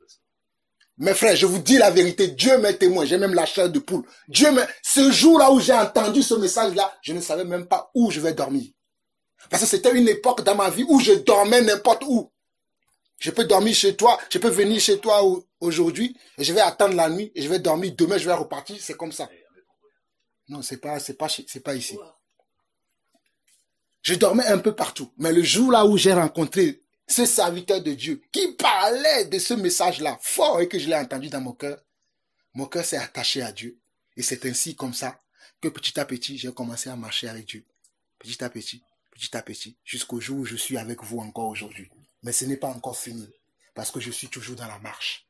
Mes frères, je vous dis la vérité. Dieu m'est témoin. J'ai même la chair de poule. Ce jour-là où j'ai entendu ce message-là, je ne savais même pas où je vais dormir. Parce que c'était une époque dans ma vie où je dormais n'importe où. Je peux dormir chez toi, je peux venir chez toi aujourd'hui, et je vais attendre la nuit, et je vais dormir, demain je vais repartir, c'est comme ça. Non, c'est pas ici. Je dormais un peu partout, mais le jour là où j'ai rencontré ce serviteur de Dieu, qui parlait de ce message-là, fort, et que je l'ai entendu dans mon cœur s'est attaché à Dieu, et c'est ainsi comme ça, que petit à petit, j'ai commencé à marcher avec Dieu. Petit à petit, jusqu'au jour où je suis avec vous encore aujourd'hui. Mais ce n'est pas encore fini, parce que je suis toujours dans la marche.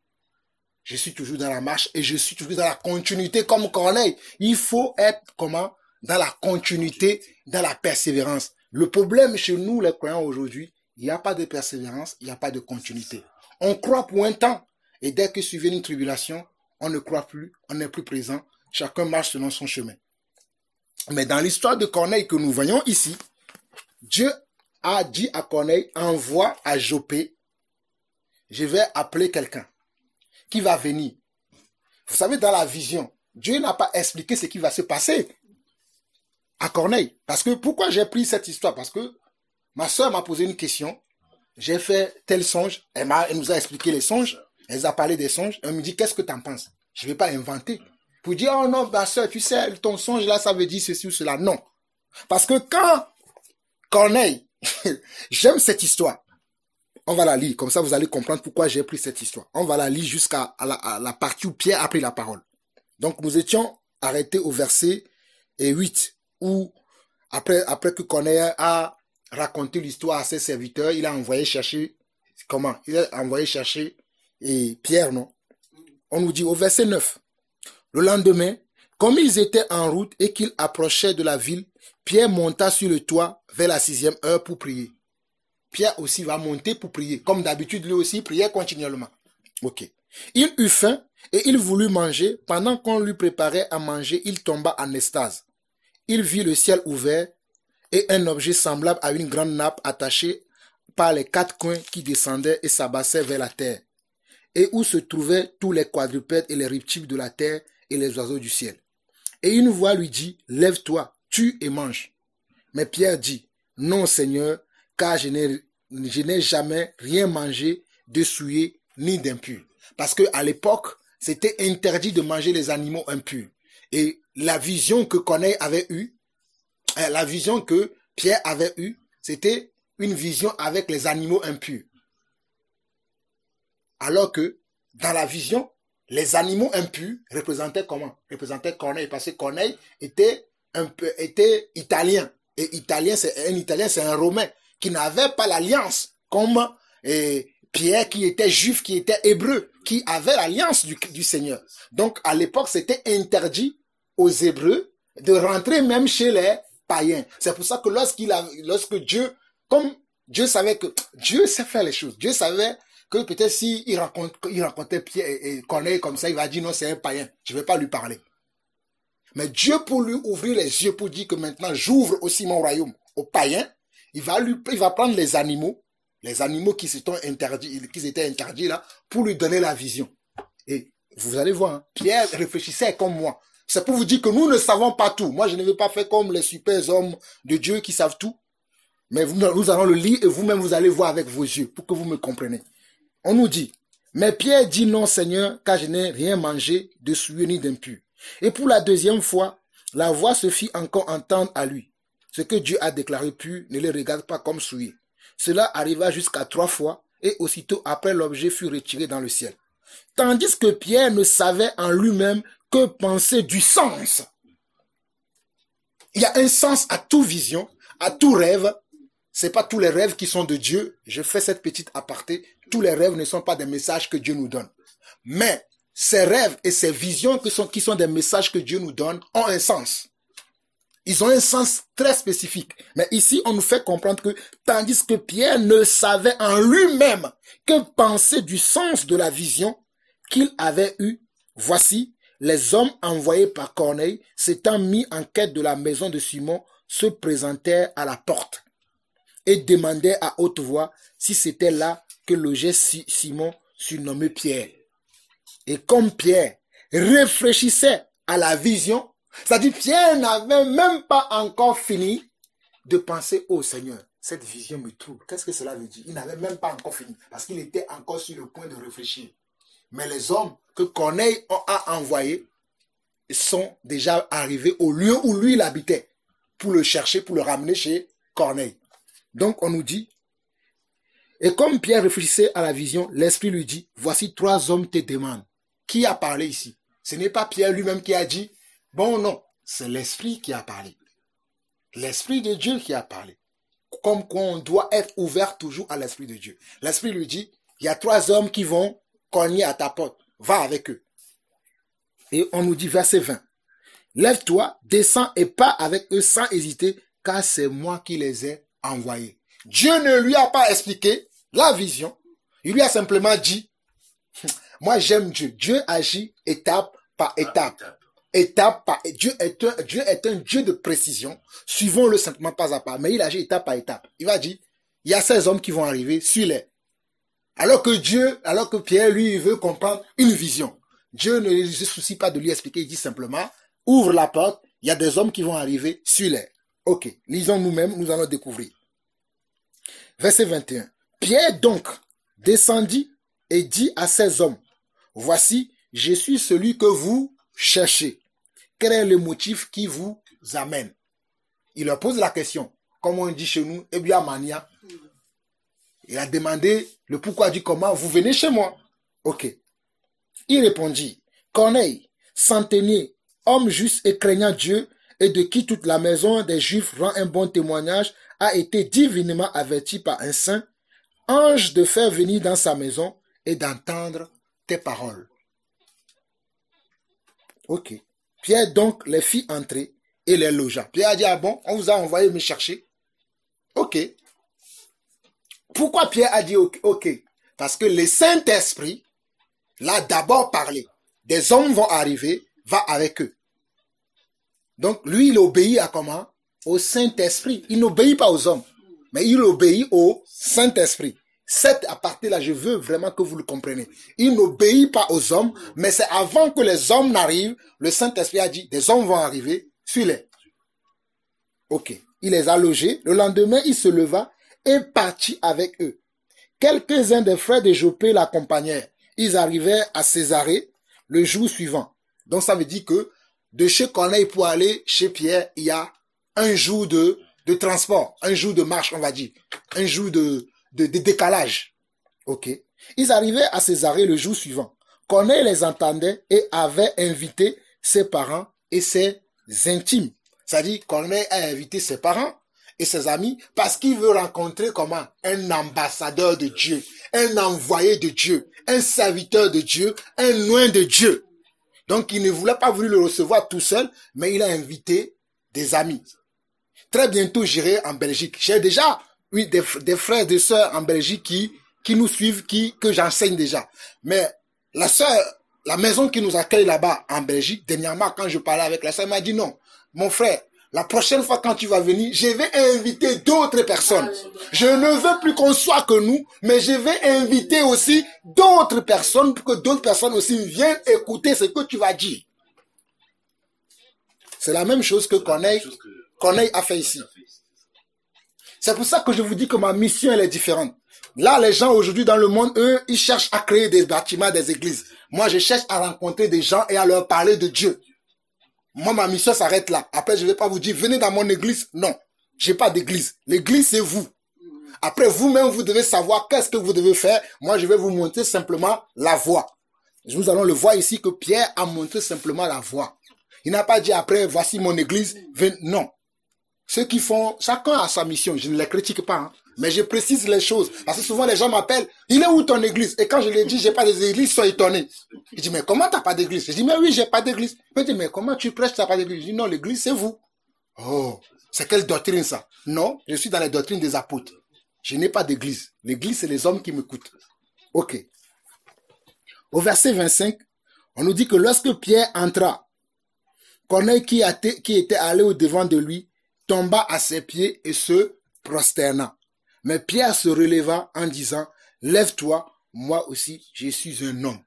Je suis toujours dans la marche et je suis toujours dans la continuité comme Corneille. Il faut être comment? Dans la continuité, dans la persévérance. Le problème chez nous, les croyants aujourd'hui, il n'y a pas de persévérance, il n'y a pas de continuité. On croit pour un temps et dès que survient une tribulation, on ne croit plus, on n'est plus présent. Chacun marche selon son chemin. Mais dans l'histoire de Corneille que nous voyons ici, Dieu a dit à Corneille, envoie à Joppé, je vais appeler quelqu'un qui va venir. Vous savez, dans la vision, Dieu n'a pas expliqué ce qui va se passer à Corneille. Parce que pourquoi j'ai pris cette histoire? Parce que ma soeur m'a posé une question j'ai fait tel songe. Elle nous a expliqué les songes. Elle a parlé des songes. Elle me dit, qu'est-ce que tu en penses? Je ne vais pas inventer. Pour dire, oh non, ma soeur, tu sais, ton songe là, ça veut dire ceci ou cela. Non. Parce que quand Corneille, j'aime cette histoire. On va la lire. Comme ça, vous allez comprendre pourquoi j'ai pris cette histoire. On va la lire jusqu'à la partie où Pierre a pris la parole. Donc, nous étions arrêtés au verset 8, où après que Corneille a raconté l'histoire à ses serviteurs, il a envoyé chercher, Pierre, non? On nous dit au verset 9, le lendemain, comme ils étaient en route et qu'ils approchaient de la ville, Pierre monta sur le toit vers la 6e heure pour prier. Pierre aussi va monter pour prier. Comme d'habitude, lui aussi, priait continuellement. Ok. Il eut faim et il voulut manger. Pendant qu'on lui préparait à manger, il tomba en extase. Il vit le ciel ouvert et un objet semblable à une grande nappe attachée par les 4 coins qui descendaient et s'abaissaient vers la terre, et où se trouvaient tous les quadrupèdes et les reptiles de la terre et les oiseaux du ciel. Et une voix lui dit, lève-toi, tue et mange. Mais Pierre dit, non Seigneur, car je n'ai jamais rien mangé de souillé ni d'impur. Parce que à l'époque, c'était interdit de manger les animaux impurs. Et la vision que Corneille avait eue, la vision que Pierre avait eue, c'était une vision avec les animaux impurs. Alors que dans la vision, les animaux impurs représentaient comment? Représentaient Corneille, parce que Corneille était italien. Et Italien, c'est un Romain qui n'avait pas l'alliance comme Pierre qui était juif, qui était hébreu, qui avait l'alliance du Seigneur. Donc à l'époque, c'était interdit aux Hébreux de rentrer même chez les païens. C'est pour ça que lorsque Dieu, comme Dieu savait que Dieu sait faire les choses, Dieu savait que peut-être s'il rencontrait Pierre et Corneille comme ça, il va dire non, c'est un païen, je ne vais pas lui parler. Mais Dieu, pour lui ouvrir les yeux, pour dire que maintenant j'ouvre aussi mon royaume aux païens, il va prendre les animaux qui étaient interdits là, pour lui donner la vision. Et vous allez voir, hein, Pierre réfléchissait comme moi. C'est pour vous dire que nous ne savons pas tout. Moi, je ne veux pas faire comme les super hommes de Dieu qui savent tout. Mais nous allons le lire et vous-même, vous allez voir avec vos yeux pour que vous me compreniez. On nous dit, mais Pierre dit non Seigneur, car je n'ai rien mangé de souillé ni d'impur. Et pour la 2e fois, la voix se fit encore entendre à lui. Ce que Dieu a déclaré pur, ne les regarde pas comme souillé. Cela arriva jusqu'à 3 fois, et aussitôt après l'objet fut retiré dans le ciel. Tandis que Pierre ne savait en lui-même que penser du sens. Il y a un sens à toute vision, à tout rêve. C'est pas tous les rêves qui sont de Dieu. Je fais cette petite aparté. Tous les rêves ne sont pas des messages que Dieu nous donne. Mais ces rêves et ces visions qui sont des messages que Dieu nous donne ont un sens. Ils ont un sens très spécifique. Mais ici, on nous fait comprendre que tandis que Pierre ne savait en lui-même que penser du sens de la vision qu'il avait eue, voici, les hommes envoyés par Corneille, s'étant mis en quête de la maison de Simon, se présentèrent à la porte et demandaient à haute voix si c'était là que logeait Simon, surnommé Pierre. Et comme Pierre réfléchissait à la vision, c'est-à-dire Pierre n'avait même pas encore fini de penser, oh Seigneur, cette vision me trouble. Qu'est-ce que cela veut dire? Il n'avait même pas encore fini, parce qu'il était encore sur le point de réfléchir. Mais les hommes que Corneille a envoyés sont déjà arrivés au lieu où lui il habitait, pour le chercher, pour le ramener chez Corneille. Donc on nous dit, et comme Pierre réfléchissait à la vision, l'Esprit lui dit, voici 3 hommes te demandent. Qui a parlé ici? Ce n'est pas Pierre lui-même qui a dit, bon non, c'est l'Esprit qui a parlé. L'Esprit de Dieu qui a parlé. Comme quoi on doit être ouvert toujours à l'Esprit de Dieu. L'Esprit lui dit, il y a 3 hommes qui vont cogner à ta porte. Va avec eux. Et on nous dit verset 20. Lève-toi, descends et pars avec eux sans hésiter, car c'est moi qui les ai envoyés. Dieu ne lui a pas expliqué la vision. Il lui a simplement dit, moi j'aime Dieu. Dieu agit étape par étape. Étape par Dieu est un Dieu de précision. Suivons-le simplement pas à pas. Mais il agit étape par étape. Il va dire, il y a ces hommes qui vont arriver, suis-les. Alors que Pierre, lui, il veut comprendre une vision. Dieu ne se soucie pas de lui expliquer, il dit simplement, ouvre la porte, il y a des hommes qui vont arriver, suis-les. Ok, lisons nous-mêmes, nous allons découvrir. Verset 21. Pierre donc descendit et dit à ces hommes, voici, je suis celui que vous cherchez. Quel est le motif qui vous amène? Il leur pose la question, comme on dit chez nous, Ebiamania. Il a demandé le pourquoi du comment, vous venez chez moi. Ok. Il répondit, Corneille, centenier, homme juste et craignant Dieu, et de qui toute la maison des Juifs rend un bon témoignage, a été divinement averti par un saint, ange de faire venir dans sa maison et d'entendre tes paroles. Ok. Pierre donc les fit entrer et les logea. Pierre a dit, ah bon, on vous a envoyé me chercher. Ok. Pourquoi Pierre a dit ok? Parce que le Saint-Esprit l'a d'abord parlé. Des hommes vont arriver, va avec eux. Donc lui, il obéit à comment? Au Saint-Esprit. Il n'obéit pas aux hommes, mais il obéit au Saint-Esprit. Cette partie-là, je veux vraiment que vous le compreniez. Il n'obéit pas aux hommes, mais c'est avant que les hommes n'arrivent, le Saint-Esprit a dit, des hommes vont arriver, suis-les. Ok. Il les a logés. Le lendemain, il se leva et partit avec eux. Quelques-uns des frères de Jopé l'accompagnèrent. Ils arrivèrent à Césarée le jour suivant. Donc ça veut dire que de chez Corneille pour aller chez Pierre, il y a un jour de transport, un jour de marche, on va dire, un jour de décalage. Ok. Ils arrivaient à Césarée le jour suivant. Corneille les entendait et avait invité ses parents et ses intimes. C'est-à-dire, Corneille a invité ses parents et ses amis parce qu'il veut rencontrer comment? Un ambassadeur de Dieu, un envoyé de Dieu, un serviteur de Dieu, un loin de Dieu. Donc, il ne voulait pas le recevoir tout seul, mais il a invité des amis. Très bientôt, j'irai en Belgique. J'ai déjà des frères et des sœurs en Belgique qui nous suivent, que j'enseigne déjà. Mais la maison qui nous accueille là-bas en Belgique, dernièrement, quand je parlais avec la sœur, elle m'a dit non, mon frère, la prochaine fois quand tu vas venir, je vais inviter d'autres personnes. Je ne veux plus qu'on soit que nous, mais je vais inviter aussi d'autres personnes pour que d'autres personnes aussi viennent écouter ce que tu vas dire. C'est la même chose que Corneille a fait ici. C'est pour ça que je vous dis que ma mission, elle est différente. Là, les gens aujourd'hui dans le monde, eux, ils cherchent à créer des bâtiments, des églises. Moi, je cherche à rencontrer des gens et à leur parler de Dieu. Moi, ma mission s'arrête là. Après, je ne vais pas vous dire, venez dans mon église. Non, j'ai pas d'église. L'église, c'est vous. Après, vous-même, vous devez savoir qu'est-ce que vous devez faire. Moi, je vais vous montrer simplement la voie. Nous allons le voir ici que Pierre a montré simplement la voie. Il n'a pas dit après, voici mon église. Non. Ceux qui font, chacun a sa mission. Je ne les critique pas, hein. Mais je précise les choses. Parce que souvent, les gens m'appellent, il est où ton église? Et quand je leur dis, j'ai pas d'église, ils sont étonnés. Ils disent, mais comment t'as pas d'église? Je dis, mais oui, j'ai pas d'église. Ils disent, mais comment tu prêches, t'as pas d'église? Je dis, non, l'église, c'est vous. Oh, c'est quelle doctrine ça? Non, je suis dans les doctrines des apôtres. Je n'ai pas d'église. L'église, c'est les hommes qui m'écoutent. Ok. Au verset 25, on nous dit que lorsque Pierre entra, Corneille qui était allé au devant de lui, tomba à ses pieds et se prosterna. Mais Pierre se releva en disant, lève-toi, moi aussi, je suis un homme.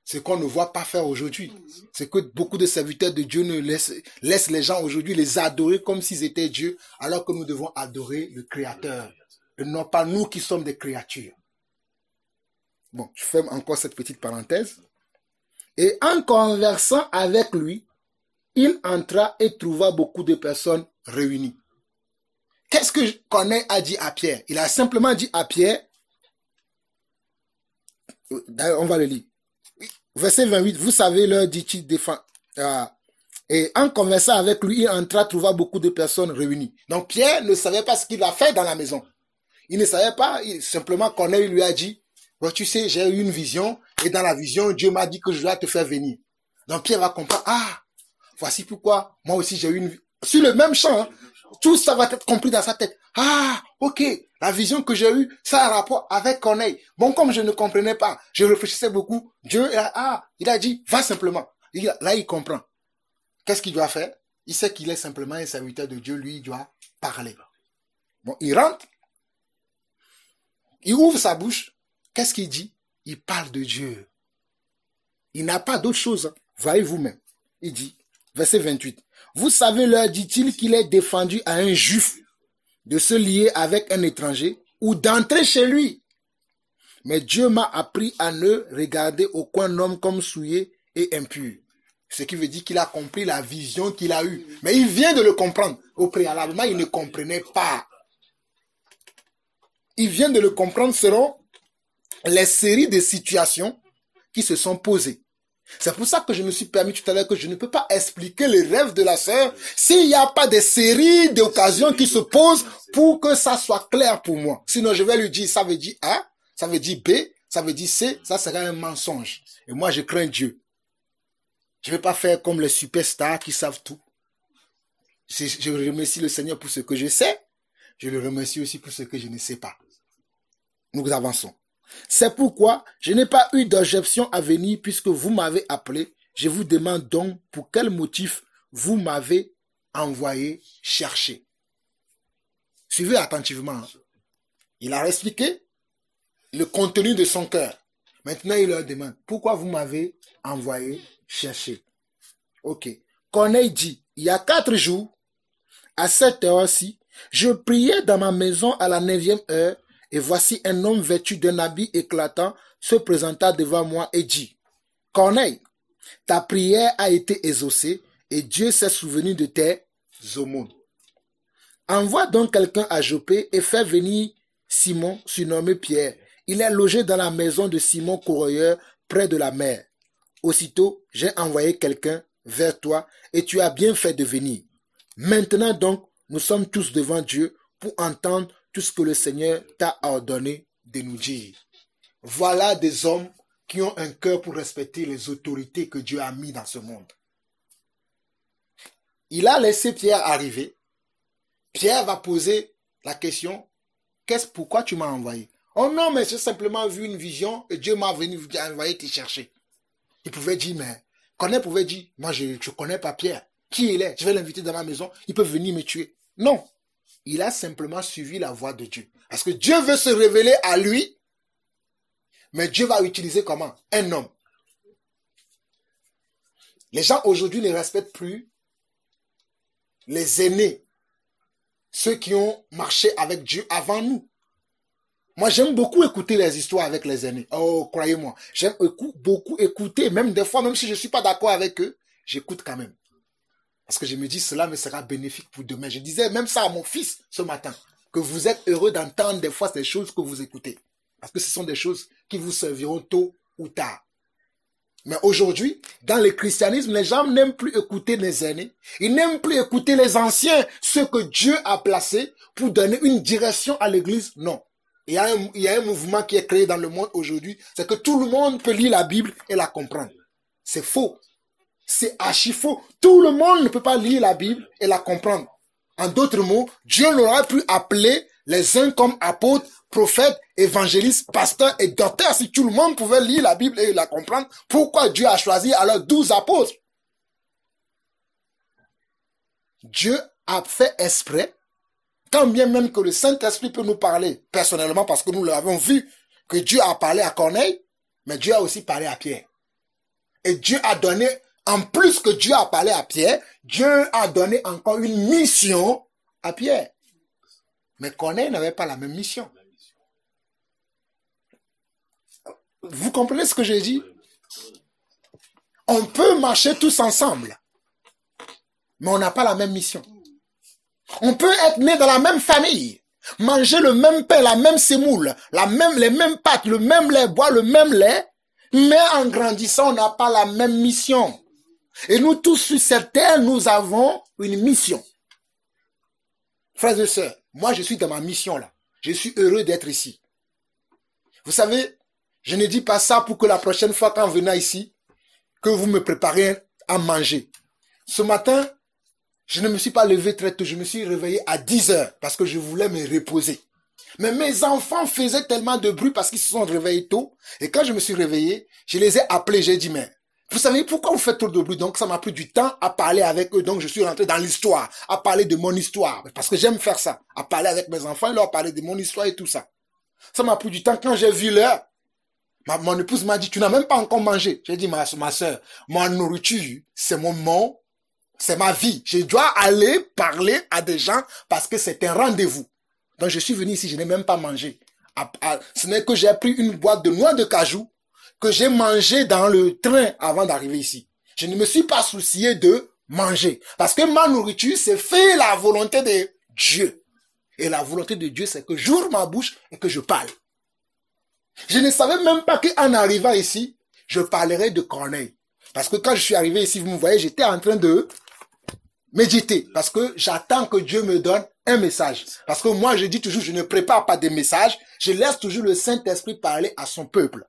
Ce qu'on ne voit pas faire aujourd'hui, c'est que beaucoup de serviteurs de Dieu ne laissent les gens aujourd'hui les adorer comme s'ils étaient Dieu, alors que nous devons adorer le Créateur, et non pas nous qui sommes des créatures. Bon, je ferme encore cette petite parenthèse. Et en conversant avec lui, il entra et trouva beaucoup de personnes réunies. Qu'est-ce que Corneille a dit à Pierre? Il a simplement dit à Pierre, d'ailleurs on va le lire, verset 28, vous savez l'heure dit-il défend. Et en conversant avec lui, il entra, trouva beaucoup de personnes réunies. Donc Pierre ne savait pas ce qu'il a fait dans la maison. Il ne savait pas, simplement Corneille lui a dit, bon, tu sais, j'ai eu une vision, et dans la vision, Dieu m'a dit que je dois te faire venir. Donc Pierre va comprendre, ah, voici pourquoi moi aussi j'ai eu une vision. Sur le même champ, hein, tout ça va être compris dans sa tête. Ah, ok, la vision que j'ai eue, ça a un rapport avec Corneille. Bon, comme je ne comprenais pas, je réfléchissais beaucoup. Dieu, il a dit, va simplement. Là, il comprend. Qu'est-ce qu'il doit faire? Il sait qu'il est simplement un serviteur de Dieu. Lui, il doit parler. Bon, il rentre. Il ouvre sa bouche. Qu'est-ce qu'il dit? Il parle de Dieu. Il n'a pas d'autre chose. Hein. Voyez vous-même. Il dit, verset 28. Vous savez l'heure, dit-il, qu'il est défendu à un juif de se lier avec un étranger ou d'entrer chez lui. Mais Dieu m'a appris à ne regarder aucun homme comme souillé et impur. Ce qui veut dire qu'il a compris la vision qu'il a eue. Mais il vient de le comprendre. Au préalablement, il ne comprenait pas. Il vient de le comprendre selon les séries de situations qui se sont posées. C'est pour ça que je me suis permis tout à l'heure que je ne peux pas expliquer les rêves de la sœur s'il n'y a pas des séries d'occasions qui se posent pour que ça soit clair pour moi. Sinon, je vais lui dire, ça veut dire A, ça veut dire B, ça veut dire C, ça sera un mensonge. Et moi, je crains Dieu. Je ne vais pas faire comme les superstars qui savent tout. Je remercie le Seigneur pour ce que je sais. Je le remercie aussi pour ce que je ne sais pas. Nous avançons. C'est pourquoi je n'ai pas eu d'objection à venir puisque vous m'avez appelé. Je vous demande donc pour quel motif vous m'avez envoyé chercher. Suivez attentivement. Il a expliqué le contenu de son cœur. Maintenant, il leur demande pourquoi vous m'avez envoyé chercher. Ok. Corneille dit, il y a 4 jours, à cette heure-ci, je priais dans ma maison à la 9e heure, et voici un homme vêtu d'un habit éclatant se présenta devant moi et dit, Corneille, ta prière a été exaucée, et Dieu s'est souvenu de tes aumônes. Envoie donc quelqu'un à Joppé et fais venir Simon, surnommé Pierre. Il est logé dans la maison de Simon Corroyeur, près de la mer. Aussitôt, j'ai envoyé quelqu'un vers toi et tu as bien fait de venir. Maintenant donc, nous sommes tous devant Dieu pour entendre tout ce que le Seigneur t'a ordonné de nous dire. Voilà des hommes qui ont un cœur pour respecter les autorités que Dieu a mis dans ce monde. Il a laissé Pierre arriver. Pierre va poser la question, pourquoi tu m'as envoyé? Oh non, mais j'ai simplement vu une vision et Dieu m'a envoyé te chercher. Il pouvait dire, mais Corneille pouvait dire, moi je ne connais pas Pierre. Qui il est? Je vais l'inviter dans ma maison, il peut venir me tuer. Non, il a simplement suivi la voie de Dieu. Parce que Dieu veut se révéler à lui, mais Dieu va utiliser comment? Un homme. Les gens aujourd'hui ne respectent plus les aînés, ceux qui ont marché avec Dieu avant nous. Moi, j'aime beaucoup écouter les histoires avec les aînés. Oh, croyez-moi, j'aime beaucoup écouter, même des fois, même si je ne suis pas d'accord avec eux, j'écoute quand même. Parce que je me dis, cela me sera bénéfique pour demain. Je disais même ça à mon fils ce matin, que vous êtes heureux d'entendre des fois ces choses que vous écoutez. Parce que ce sont des choses qui vous serviront tôt ou tard. Mais aujourd'hui, dans le christianisme, les gens n'aiment plus écouter les aînés. Ils n'aiment plus écouter les anciens, ceux que Dieu a placés pour donner une direction à l'église. Non. Il y a un mouvement qui est créé dans le monde aujourd'hui, c'est que tout le monde peut lire la Bible et la comprendre. C'est faux. C'est archi faux. Tout le monde ne peut pas lire la Bible et la comprendre. En d'autres mots, Dieu n'aurait pu appeler les uns comme apôtres, prophètes, évangélistes, pasteurs et docteurs. Si tout le monde pouvait lire la Bible et la comprendre, pourquoi Dieu a choisi alors 12 apôtres? Dieu a fait exprès, quand bien même que le Saint-Esprit peut nous parler personnellement, parce que nous l'avons vu, que Dieu a parlé à Corneille, mais Dieu a aussi parlé à Pierre. Et Dieu a donné, en plus que Dieu a parlé à Pierre, Dieu a donné encore une mission à Pierre. Mais Corneille n'avait pas la même mission. Vous comprenez ce que je dis? On peut marcher tous ensemble, mais on n'a pas la même mission. On peut être né dans la même famille, manger le même pain, la même semoule, les mêmes pâtes, le même lait, boire le même lait, mais en grandissant, on n'a pas la même mission. Et nous tous sur cette terre, nous avons une mission. Frères et sœurs, moi je suis dans ma mission là. Je suis heureux d'être ici. Vous savez, je ne dis pas ça pour que la prochaine fois quand venez ici, que vous me prépariez à manger. Ce matin, je ne me suis pas levé très tôt, je me suis réveillé à 10 heures parce que je voulais me reposer. Mais mes enfants faisaient tellement de bruit parce qu'ils se sont réveillés tôt. Et quand je me suis réveillé, je les ai appelés, j'ai dit, mais vous savez pourquoi vous faites trop de bruit? Donc ça m'a pris du temps à parler avec eux. Donc je suis rentré dans l'histoire, à parler de mon histoire. Parce que j'aime faire ça, à parler avec mes enfants et leur parler de mon histoire et tout ça. Ça m'a pris du temps. Quand j'ai vu l'heure, mon épouse m'a dit, tu n'as même pas encore mangé. J'ai dit, ma soeur, ma nourriture, c'est c'est ma vie. Je dois aller parler à des gens parce que c'est un rendez-vous. Donc je suis venu ici, je n'ai même pas mangé. Ce n'est que j'ai pris une boîte de noix de cajou que j'ai mangé dans le train avant d'arriver ici. Je ne me suis pas soucié de manger. Parce que ma nourriture, c'est faire la volonté de Dieu. Et la volonté de Dieu, c'est que j'ouvre ma bouche et que je parle. Je ne savais même pas qu'en arrivant ici, je parlerais de Corneille. Parce que quand je suis arrivé ici, vous me voyez, j'étais en train de méditer. Parce que j'attends que Dieu me donne un message. Parce que moi, je dis toujours, je ne prépare pas des messages. Je laisse toujours le Saint-Esprit parler à son peuple.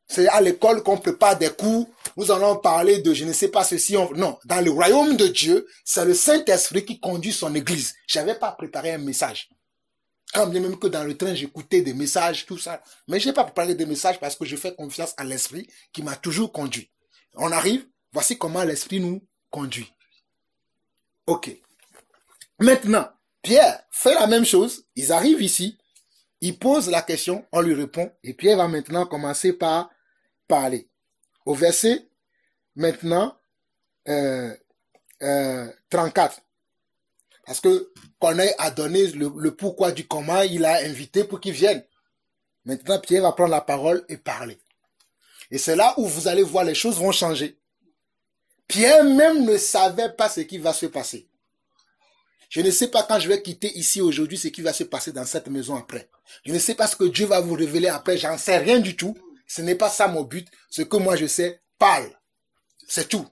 C'est à l'école qu'on prépare des cours. Nous allons parler de je ne sais pas ceci. Non, dans le royaume de Dieu, c'est le Saint-Esprit qui conduit son église. Je n'avais pas préparé un message. Quand bien même que dans le train, j'écoutais des messages, tout ça. Mais je n'ai pas préparé des messages parce que je fais confiance à l'Esprit qui m'a toujours conduit. On arrive, voici comment l'Esprit nous conduit. Ok. Maintenant, Pierre fait la même chose. Ils arrivent ici. Il pose la question, on lui répond. Et Pierre va maintenant commencer par parler. Au verset, maintenant, 34. Parce que Corneille a donné le pourquoi du comment, il a invité pour qu'il vienne. Maintenant, Pierre va prendre la parole et parler. Et c'est là où vous allez voir, les choses vont changer. Pierre même ne savait pas ce qui va se passer. Je ne sais pas quand je vais quitter ici aujourd'hui ce qui va se passer dans cette maison après. Je ne sais pas ce que Dieu va vous révéler après, j'en sais rien du tout. Ce n'est pas ça mon but. Ce que moi je sais, parle. C'est tout.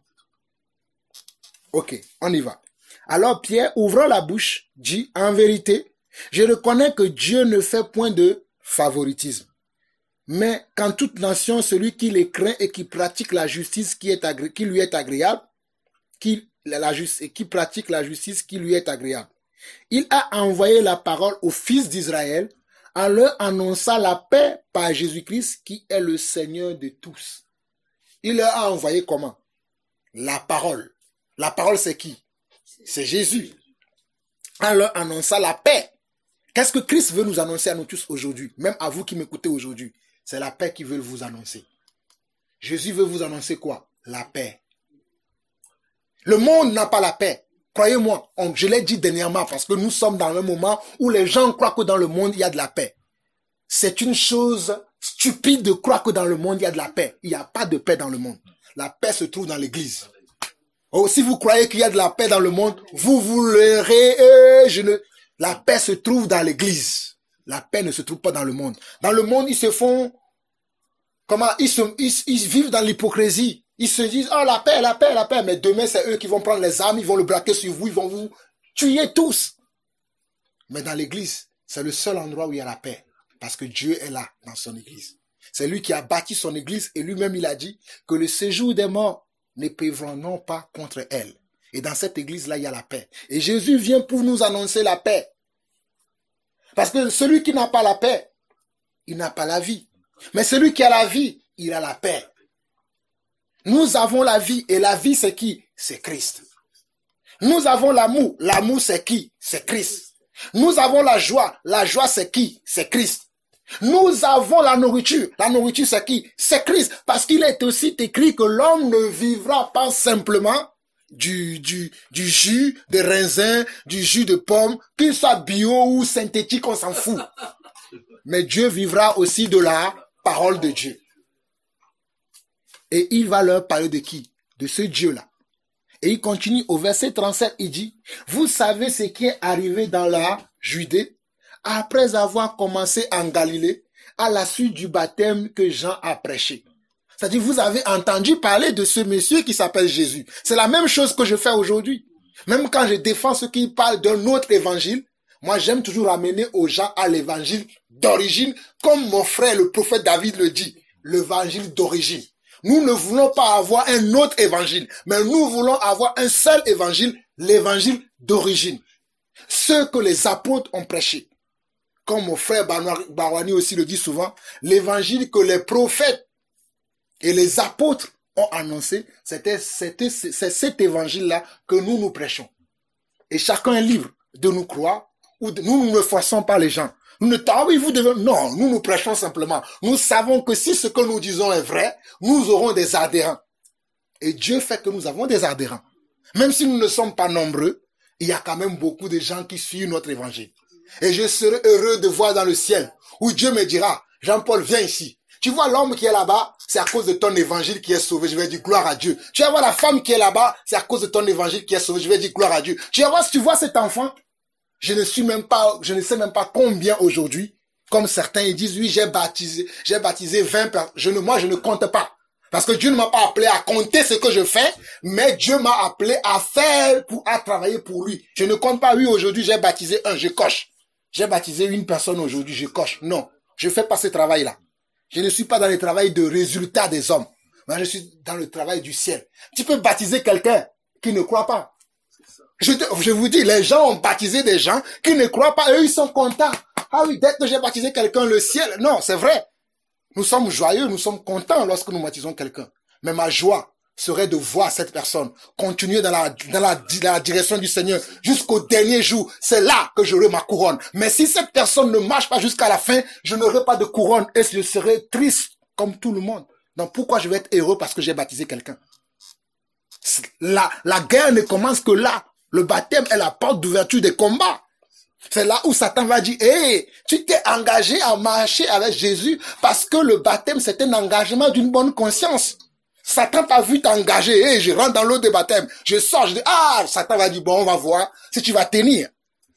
Ok, on y va. Alors Pierre, ouvrant la bouche, dit, en vérité, je reconnais que Dieu ne fait point de favoritisme. Mais qu'en toute nation, celui qui les craint et qui pratique la justice qui lui est agréable, qui pratique la justice qui lui est agréable. Il a envoyé la parole aux fils d'Israël en leur annonçant la paix par Jésus-Christ qui est le Seigneur de tous. Il leur a envoyé comment? La parole. La parole c'est qui? C'est Jésus. En leur annonçant la paix. Qu'est-ce que Christ veut nous annoncer à nous tous aujourd'hui? Même à vous qui m'écoutez aujourd'hui. C'est la paix qu'il veut vous annoncer. Jésus veut vous annoncer quoi? La paix. Le monde n'a pas la paix. Croyez-moi, je l'ai dit dernièrement parce que nous sommes dans un moment où les gens croient que dans le monde, il y a de la paix. C'est une chose stupide de croire que dans le monde, il y a de la paix. Il n'y a pas de paix dans le monde. La paix se trouve dans l'église. Oh, si vous croyez qu'il y a de la paix dans le monde, vous l'aurez. La paix se trouve dans l'église. La paix ne se trouve pas dans le monde. Dans le monde, ils se font... Ils vivent dans l'hypocrisie. Ils se disent, oh, la paix, la paix, la paix. Mais demain, c'est eux qui vont prendre les armes, ils vont le braquer sur vous, ils vont vous tuer tous. Mais dans l'église, c'est le seul endroit où il y a la paix. Parce que Dieu est là, dans son église. C'est lui qui a bâti son église et lui-même, il a dit que le séjour des morts ne prévaudront pas contre elle. Et dans cette église-là, il y a la paix. Et Jésus vient pour nous annoncer la paix. Parce que celui qui n'a pas la paix, il n'a pas la vie. Mais celui qui a la vie, il a la paix. Nous avons la vie. Et la vie, c'est qui? C'est Christ. Nous avons l'amour. L'amour, c'est qui? C'est Christ. Nous avons la joie. La joie, c'est qui? C'est Christ. Nous avons la nourriture. La nourriture, c'est qui? C'est Christ. Parce qu'il est aussi écrit que l'homme ne vivra pas simplement du jus de raisin, du jus de pomme, qu'il soit bio ou synthétique, on s'en fout. Mais Dieu vivra aussi de la parole de Dieu. Et il va leur parler de qui? De ce Dieu-là. Et il continue au verset 37, il dit, vous savez ce qui est arrivé dans la Judée, après avoir commencé en Galilée, à la suite du baptême que Jean a prêché. C'est-à-dire, vous avez entendu parler de ce monsieur qui s'appelle Jésus. C'est la même chose que je fais aujourd'hui. Même quand je défends ceux qui parlent d'un autre évangile, moi j'aime toujours ramener aux gens à l'évangile d'origine, comme mon frère le prophète David le dit, l'évangile d'origine. Nous ne voulons pas avoir un autre évangile, mais nous voulons avoir un seul évangile, l'évangile d'origine. Ce que les apôtres ont prêché. Comme mon frère Barwani aussi le dit souvent, l'évangile que les prophètes et les apôtres ont annoncé, c'est cet évangile-là que nous prêchons. Et chacun est libre de nous croire, ou nous ne forçons pas les gens. Non, nous prêchons simplement. Nous savons que si ce que nous disons est vrai, nous aurons des adhérents. Et Dieu fait que nous avons des adhérents. Même si nous ne sommes pas nombreux, il y a quand même beaucoup de gens qui suivent notre évangile. Et je serai heureux de voir dans le ciel, où Dieu me dira, Jean-Paul, viens ici. Tu vois l'homme qui est là-bas, c'est à cause de ton évangile qui est sauvé. Je vais dire gloire à Dieu. Tu vas voir la femme qui est là-bas, c'est à cause de ton évangile qui est sauvé. Je vais dire gloire à Dieu. Tu vas voir, si tu vois cet enfant, je ne sais même pas combien aujourd'hui, comme certains ils disent, oui, j'ai baptisé 20 personnes. Moi, je ne compte pas. Parce que Dieu ne m'a pas appelé à compter ce que je fais, mais Dieu m'a appelé à travailler pour lui. Je ne compte pas, oui, aujourd'hui, j'ai baptisé un, je coche. J'ai baptisé une personne aujourd'hui, je coche. Non, je fais pas ce travail-là. Je ne suis pas dans le travail de résultat des hommes. Moi, je suis dans le travail du ciel. Tu peux baptiser quelqu'un qui ne croit pas. Je vous dis, les gens ont baptisé des gens qui ne croient pas. Eux, ils sont contents. Ah oui, dès que j'ai baptisé quelqu'un, le ciel. Non, c'est vrai. Nous sommes joyeux, nous sommes contents lorsque nous baptisons quelqu'un. Mais ma joie serait de voir cette personne continuer dans la direction du Seigneur jusqu'au dernier jour. C'est là que j'aurai ma couronne. Mais si cette personne ne marche pas jusqu'à la fin, je n'aurai pas de couronne et je serai triste comme tout le monde. Donc pourquoi je vais être heureux parce que j'ai baptisé quelqu'un? La guerre ne commence que là. Le baptême est la porte d'ouverture des combats. C'est là où Satan va dire, hey, tu t'es engagé à marcher avec Jésus parce que le baptême, c'est un engagement d'une bonne conscience. Satan t'a vu t'engager, hey, je rentre dans l'eau de baptême, je sors, je dis, ah, Satan va dire, bon, on va voir si tu vas tenir.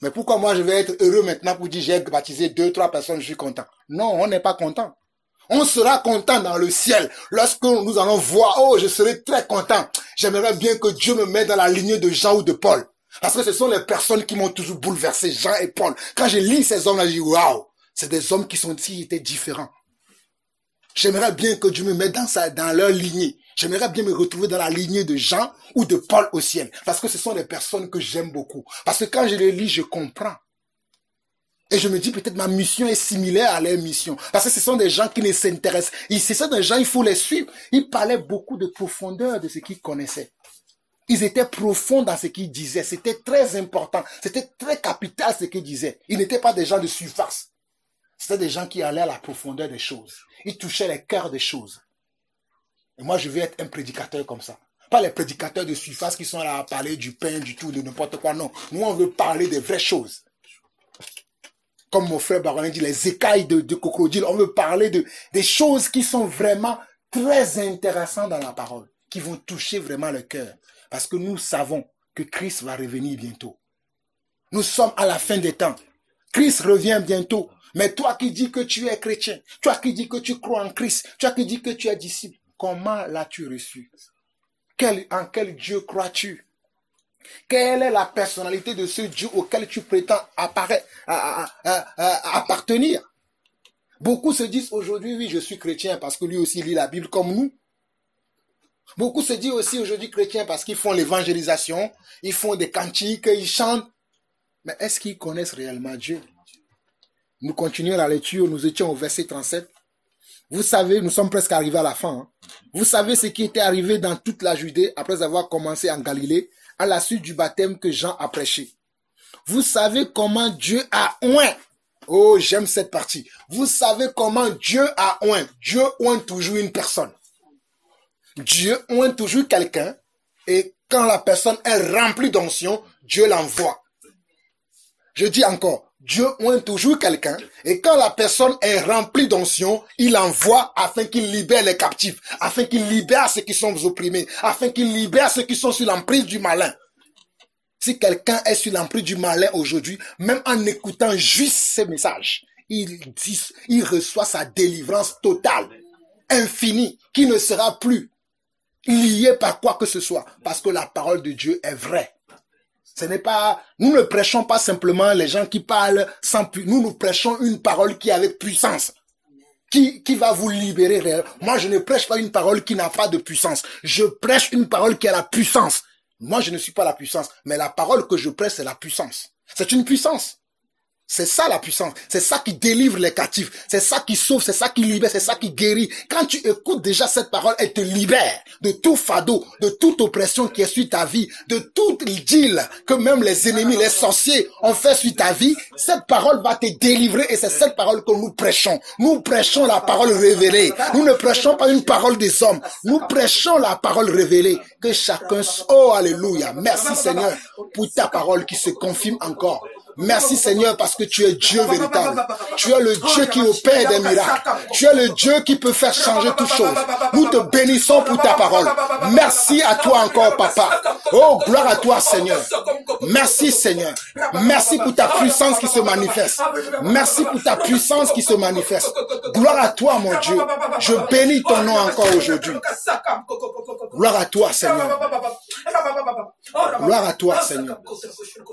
Mais pourquoi moi je vais être heureux maintenant pour dire, j'ai baptisé 2, 3 personnes, je suis content. Non, on n'est pas content. On sera content dans le ciel lorsque nous allons voir, oh, je serai très content. J'aimerais bien que Dieu me mette dans la lignée de Jean ou de Paul. Parce que ce sont les personnes qui m'ont toujours bouleversé, Jean et Paul. Quand je lis ces hommes-là, je dis, waouh, c'est des hommes qui étaient différents. J'aimerais bien que Dieu me mette dans leur lignée. J'aimerais bien me retrouver dans la lignée de Jean ou de Paul au ciel. Parce que ce sont des personnes que j'aime beaucoup. Parce que quand je les lis, je comprends. Et je me dis peut-être ma mission est similaire à leur mission. Parce que ce sont des gens qui ne s'intéressent. Ce sont des gens, il faut les suivre. Ils parlaient beaucoup de profondeur de ce qu'ils connaissaient. Ils étaient profonds dans ce qu'ils disaient. C'était très important. C'était très capital ce qu'ils disaient. Ils n'étaient pas des gens de surface. C'était des gens qui allaient à la profondeur des choses. Ils touchaient les cœurs des choses. Et moi, je veux être un prédicateur comme ça. Pas les prédicateurs de surface qui sont là à parler du pain, du tout, de n'importe quoi. Non. Nous, on veut parler des vraies choses. Comme mon frère Baron dit, les écailles de crocodile. On veut parler des choses qui sont vraiment très intéressantes dans la parole. Qui vont toucher vraiment le cœur. Parce que nous savons que Christ va revenir bientôt. Nous sommes à la fin des temps. Christ revient bientôt. Mais toi qui dis que tu es chrétien, toi qui dis que tu crois en Christ, toi qui dis que tu es disciple, comment l'as-tu reçu? En quel Dieu crois-tu? Quelle est la personnalité de ce Dieu auquel tu prétends appartenir? Beaucoup se disent aujourd'hui, oui, je suis chrétien parce que lui aussi lit la Bible comme nous. Beaucoup se disent aussi aujourd'hui chrétiens parce qu'ils font l'évangélisation, ils font des cantiques, ils chantent. Mais est-ce qu'ils connaissent réellement Dieu? Nous continuons la lecture, nous étions au verset 37. Vous savez, nous sommes presque arrivés à la fin. Hein. Vous savez ce qui était arrivé dans toute la Judée après avoir commencé en Galilée, à la suite du baptême que Jean a prêché. Vous savez comment Dieu a oint. Oh, j'aime cette partie. Vous savez comment Dieu a oint. Dieu oint toujours une personne. Dieu oint toujours quelqu'un et quand la personne est remplie d'onction, Dieu l'envoie. Je dis encore, Dieu oint toujours quelqu'un et quand la personne est remplie d'onction, il envoie afin qu'il libère les captifs, afin qu'il libère ceux qui sont opprimés, afin qu'il libère ceux qui sont sur l'emprise du malin. Si quelqu'un est sur l'emprise du malin aujourd'hui, même en écoutant juste ces messages, il reçoit sa délivrance totale, infinie, qui ne sera plus lié par quoi que ce soit, parce que la parole de Dieu est vraie. Ce n'est pas, nous ne prêchons pas simplement les gens qui parlent sans puissance. Nous prêchons une parole qui est avec puissance, qui va vous libérer réellement. Moi, je ne prêche pas une parole qui n'a pas de puissance. Je prêche une parole qui a la puissance. Moi, je ne suis pas la puissance, mais la parole que je prêche, c'est la puissance. C'est une puissance. C'est ça la puissance, c'est ça qui délivre les captifs, c'est ça qui sauve, c'est ça qui libère, c'est ça qui guérit. Quand tu écoutes déjà cette parole, elle te libère de tout fardeau, de toute oppression qui est sur ta vie, de toute deal que même les ennemis, les sorciers ont fait sur ta vie. Cette parole va te délivrer et c'est cette parole que nous prêchons. Nous prêchons la parole révélée. Nous ne prêchons pas une parole des hommes. Nous prêchons la parole révélée. Que chacun... Oh, alléluia. Merci Seigneur pour ta parole qui se confirme encore. Merci Seigneur parce que tu es Dieu véritable. Tu es le Dieu qui opère des miracles. Tu es le Dieu qui peut faire changer toutes choses. Nous te bénissons pour ta parole. Merci à toi encore, Papa. Oh, gloire à toi, Seigneur. Merci, Seigneur. Merci pour ta puissance qui se manifeste. Merci pour ta puissance qui se manifeste. Gloire à toi, mon Dieu. Je bénis ton nom encore aujourd'hui. Gloire à toi, Seigneur. Gloire à toi, Seigneur.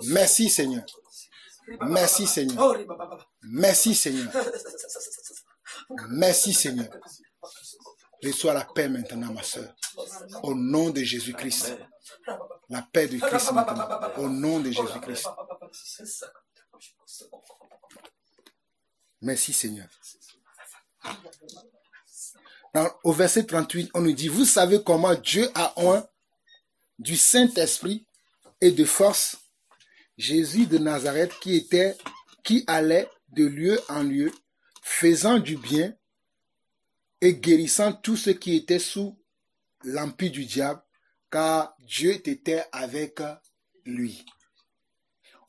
Merci, Seigneur. Merci, Seigneur. Merci, Seigneur. Merci, Seigneur. Reçois la paix maintenant, ma soeur. Au nom de Jésus-Christ. La paix de Christ maintenant. Au nom de Jésus-Christ. Merci, Seigneur. Au verset 38, on nous dit, vous savez comment Dieu a oint du Saint-Esprit et de force Jésus de Nazareth qui allait de lieu en lieu, faisant du bien et guérissant tous ceux qui étaient sous l'empire du diable, car Dieu était avec lui.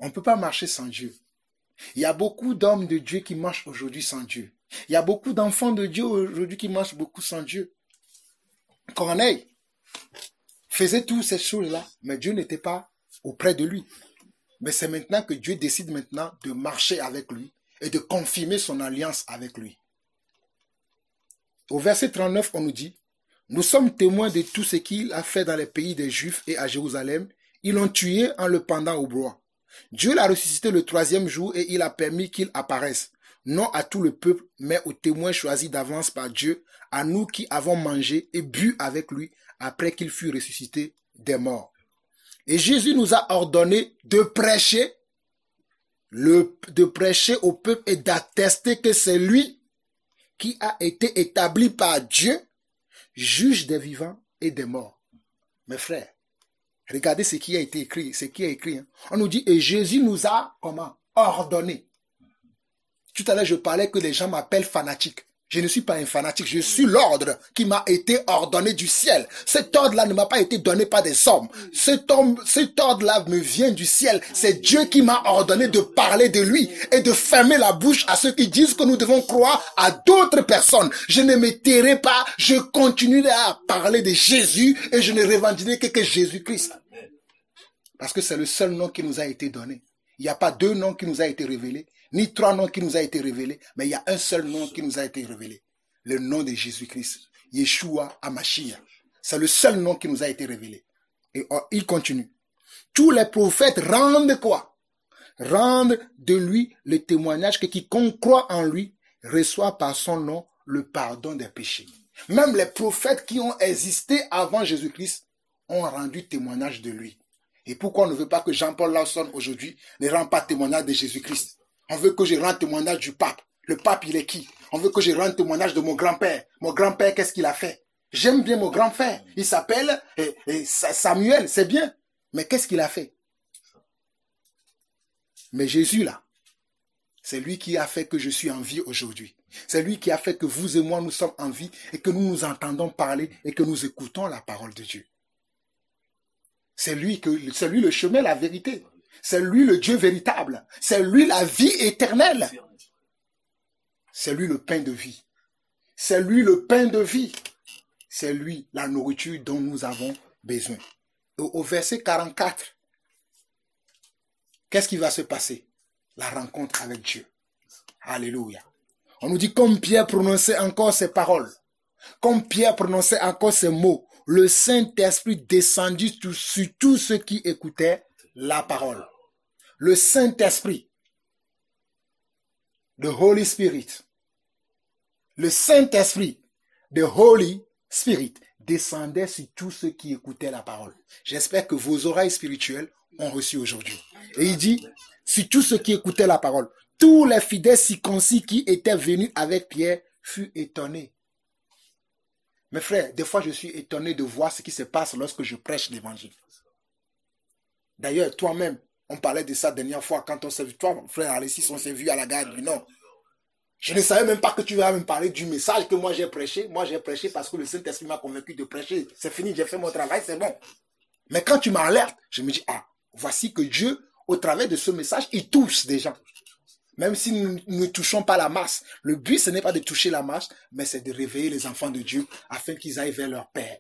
On ne peut pas marcher sans Dieu. Il y a beaucoup d'hommes de Dieu qui marchent aujourd'hui sans Dieu. Il y a beaucoup d'enfants de Dieu aujourd'hui qui marchent beaucoup sans Dieu. Corneille faisait toutes ces choses-là, mais Dieu n'était pas auprès de lui. Mais c'est maintenant que Dieu décide maintenant de marcher avec lui et de confirmer son alliance avec lui. Au verset 39, on nous dit, nous sommes témoins de tout ce qu'il a fait dans les pays des Juifs et à Jérusalem. Ils l'ont tué en le pendant au bois. Dieu l'a ressuscité le 3e jour et il a permis qu'il apparaisse, non à tout le peuple, mais aux témoins choisis d'avance par Dieu, à nous qui avons mangé et bu avec lui après qu'il fut ressuscité des morts. Et Jésus nous a ordonné de prêcher au peuple et d'attester que c'est lui qui a été établi par Dieu, juge des vivants et des morts. Mes frères, regardez ce qui a été écrit, hein. On nous dit, et Jésus nous a, comment? Ordonné. Tout à l'heure, je parlais que les gens m'appellent fanatique. Je ne suis pas un fanatique, je suis l'ordre qui m'a été ordonné du ciel. Cet ordre-là ne m'a pas été donné par des hommes. Cet ordre-là me vient du ciel. C'est Dieu qui m'a ordonné de parler de lui et de fermer la bouche à ceux qui disent que nous devons croire à d'autres personnes. Je ne me tairai pas, je continuerai à parler de Jésus et je ne revendiquerai que Jésus-Christ. Parce que c'est le seul nom qui nous a été donné. Il n'y a pas 2 noms qui nous a été révélés, ni 3 noms qui nous a été révélés, mais il y a un seul nom qui nous a été révélé. Le nom de Jésus-Christ. Yeshua HaMashiach. C'est le seul nom qui nous a été révélé. Et il continue. Tous les prophètes rendent quoi? Rendent de lui le témoignage que quiconque croit en lui reçoit par son nom le pardon des péchés. Même les prophètes qui ont existé avant Jésus-Christ ont rendu témoignage de lui. Et pourquoi on ne veut pas que Jean-Paul Lawson aujourd'hui ne rende pas témoignage de Jésus-Christ? On veut que je rende témoignage du pape. Le pape, il est qui? On veut que je rende témoignage de mon grand-père. Mon grand-père, qu'est-ce qu'il a fait? J'aime bien mon grand-père. Il s'appelle Samuel, c'est bien. Mais qu'est-ce qu'il a fait? Mais Jésus, là, c'est lui qui a fait que je suis en vie aujourd'hui. C'est lui qui a fait que vous et moi, nous sommes en vie et que nous nous entendons parler et que nous écoutons la parole de Dieu. C'est lui le chemin, la vérité. C'est lui le Dieu véritable. C'est lui la vie éternelle. C'est lui le pain de vie. C'est lui le pain de vie. C'est lui la nourriture dont nous avons besoin. Au verset 44, qu'est-ce qui va se passer? La rencontre avec Dieu. Alléluia. On nous dit comme Pierre prononçait encore ces paroles, comme Pierre prononçait encore ces mots, le Saint-Esprit descendit sur tous ceux qui écoutaient la parole. Le Saint-Esprit, the Holy Spirit, le Saint-Esprit, the Holy Spirit, descendait sur tous ceux qui écoutaient la parole. J'espère que vos oreilles spirituelles ont reçu aujourd'hui. Et il dit, sur tous ceux qui écoutaient la parole, tous les fidèles circoncis qui étaient venus avec Pierre furent étonnés. Mes frères, des fois je suis étonné de voir ce qui se passe lorsque je prêche l'évangile. D'ailleurs, toi-même, on parlait de ça la dernière fois quand on s'est vu, toi, frère Alexis, on s'est vu à la gare du Nord. Je ne savais même pas que tu vas me parler du message que moi j'ai prêché. Moi j'ai prêché parce que le Saint-Esprit m'a convaincu de prêcher. C'est fini, j'ai fait mon travail, c'est bon. Mais quand tu m'alertes, je me dis, ah, voici que Dieu, au travers de ce message, il touche des gens. Même si nous ne touchons pas la masse. Le but, ce n'est pas de toucher la masse, mais c'est de réveiller les enfants de Dieu afin qu'ils aillent vers leur Père.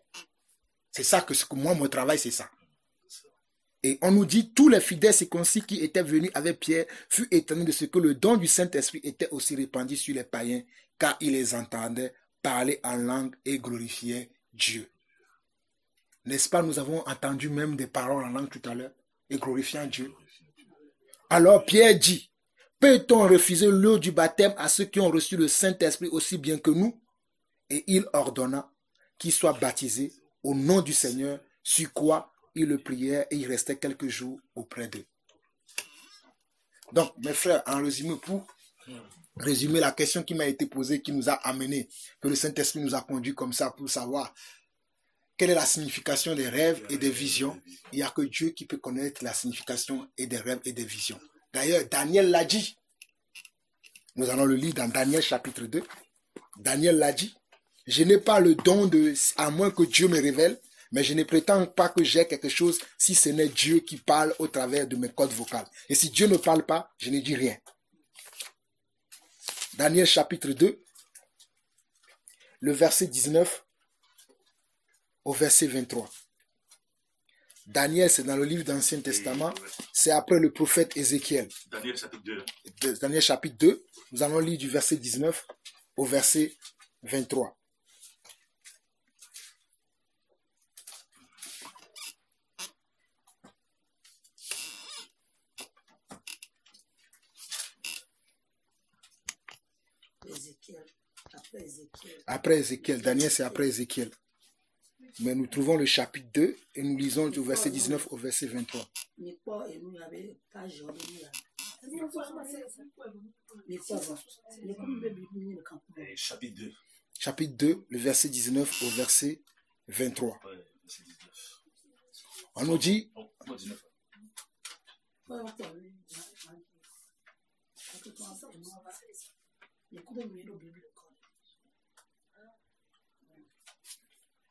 C'est ça que moi, mon travail, c'est ça. Et on nous dit, tous les fidèles circoncis qui étaient venus avec Pierre furent étonnés de ce que le don du Saint-Esprit était aussi répandu sur les païens, car ils les entendaient parler en langue et glorifiaient Dieu. N'est-ce pas, nous avons entendu même des paroles en langue tout à l'heure, et glorifiant Dieu. Alors Pierre dit, peut-on refuser l'eau du baptême à ceux qui ont reçu le Saint-Esprit aussi bien que nous? Et il ordonna qu'ils soient baptisés au nom du Seigneur, sur quoi ils le prièrent et il restait quelques jours auprès d'eux. Donc, mes frères, en résumé, pour résumer la question qui m'a été posée, qui nous a amené, que le Saint-Esprit nous a conduit comme ça pour savoir quelle est la signification des rêves et des visions. Il n'y a que Dieu qui peut connaître la signification et des rêves et des visions. D'ailleurs, Daniel l'a dit. Nous allons le lire dans Daniel chapitre 2. Daniel l'a dit. Je n'ai pas le don à moins que Dieu me révèle, mais je ne prétends pas que j'ai quelque chose si ce n'est Dieu qui parle au travers de mes cordes vocales. Et si Dieu ne parle pas, je ne dis rien. Daniel chapitre 2, le verset 19 au verset 23. Daniel, c'est dans le livre d'Ancien Testament, c'est après le prophète Ézéchiel.
Daniel chapitre 2.
Daniel chapitre 2, nous allons lire du verset 19 au verset 23. Après Ézéchiel, Daniel c'est après Ézéchiel. Mais nous trouvons le chapitre 2 et nous lisons du verset 19 au verset 23.
Chapitre 2.
Chapitre 2, le verset 19 au verset 23. On nous dit...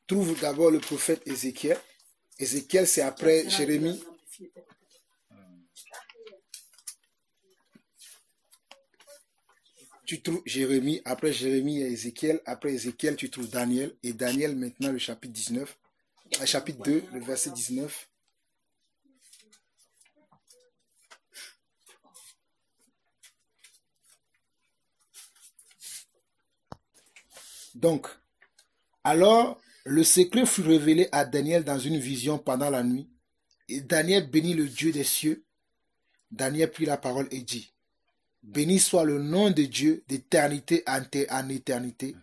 Trouve d'abord le prophète Ézéchiel. Ézéchiel, c'est après Jérémie. Tu trouves Jérémie, après Jérémie, il y a Ézéchiel. Après Ézéchiel, tu trouves Daniel. Et Daniel, maintenant, le chapitre 19. Chapitre 2, le verset 19. Donc, alors, le secret fut révélé à Daniel dans une vision pendant la nuit. Et Daniel bénit le Dieu des cieux. Daniel prit la parole et dit, béni soit le nom de Dieu d'éternité en éternité.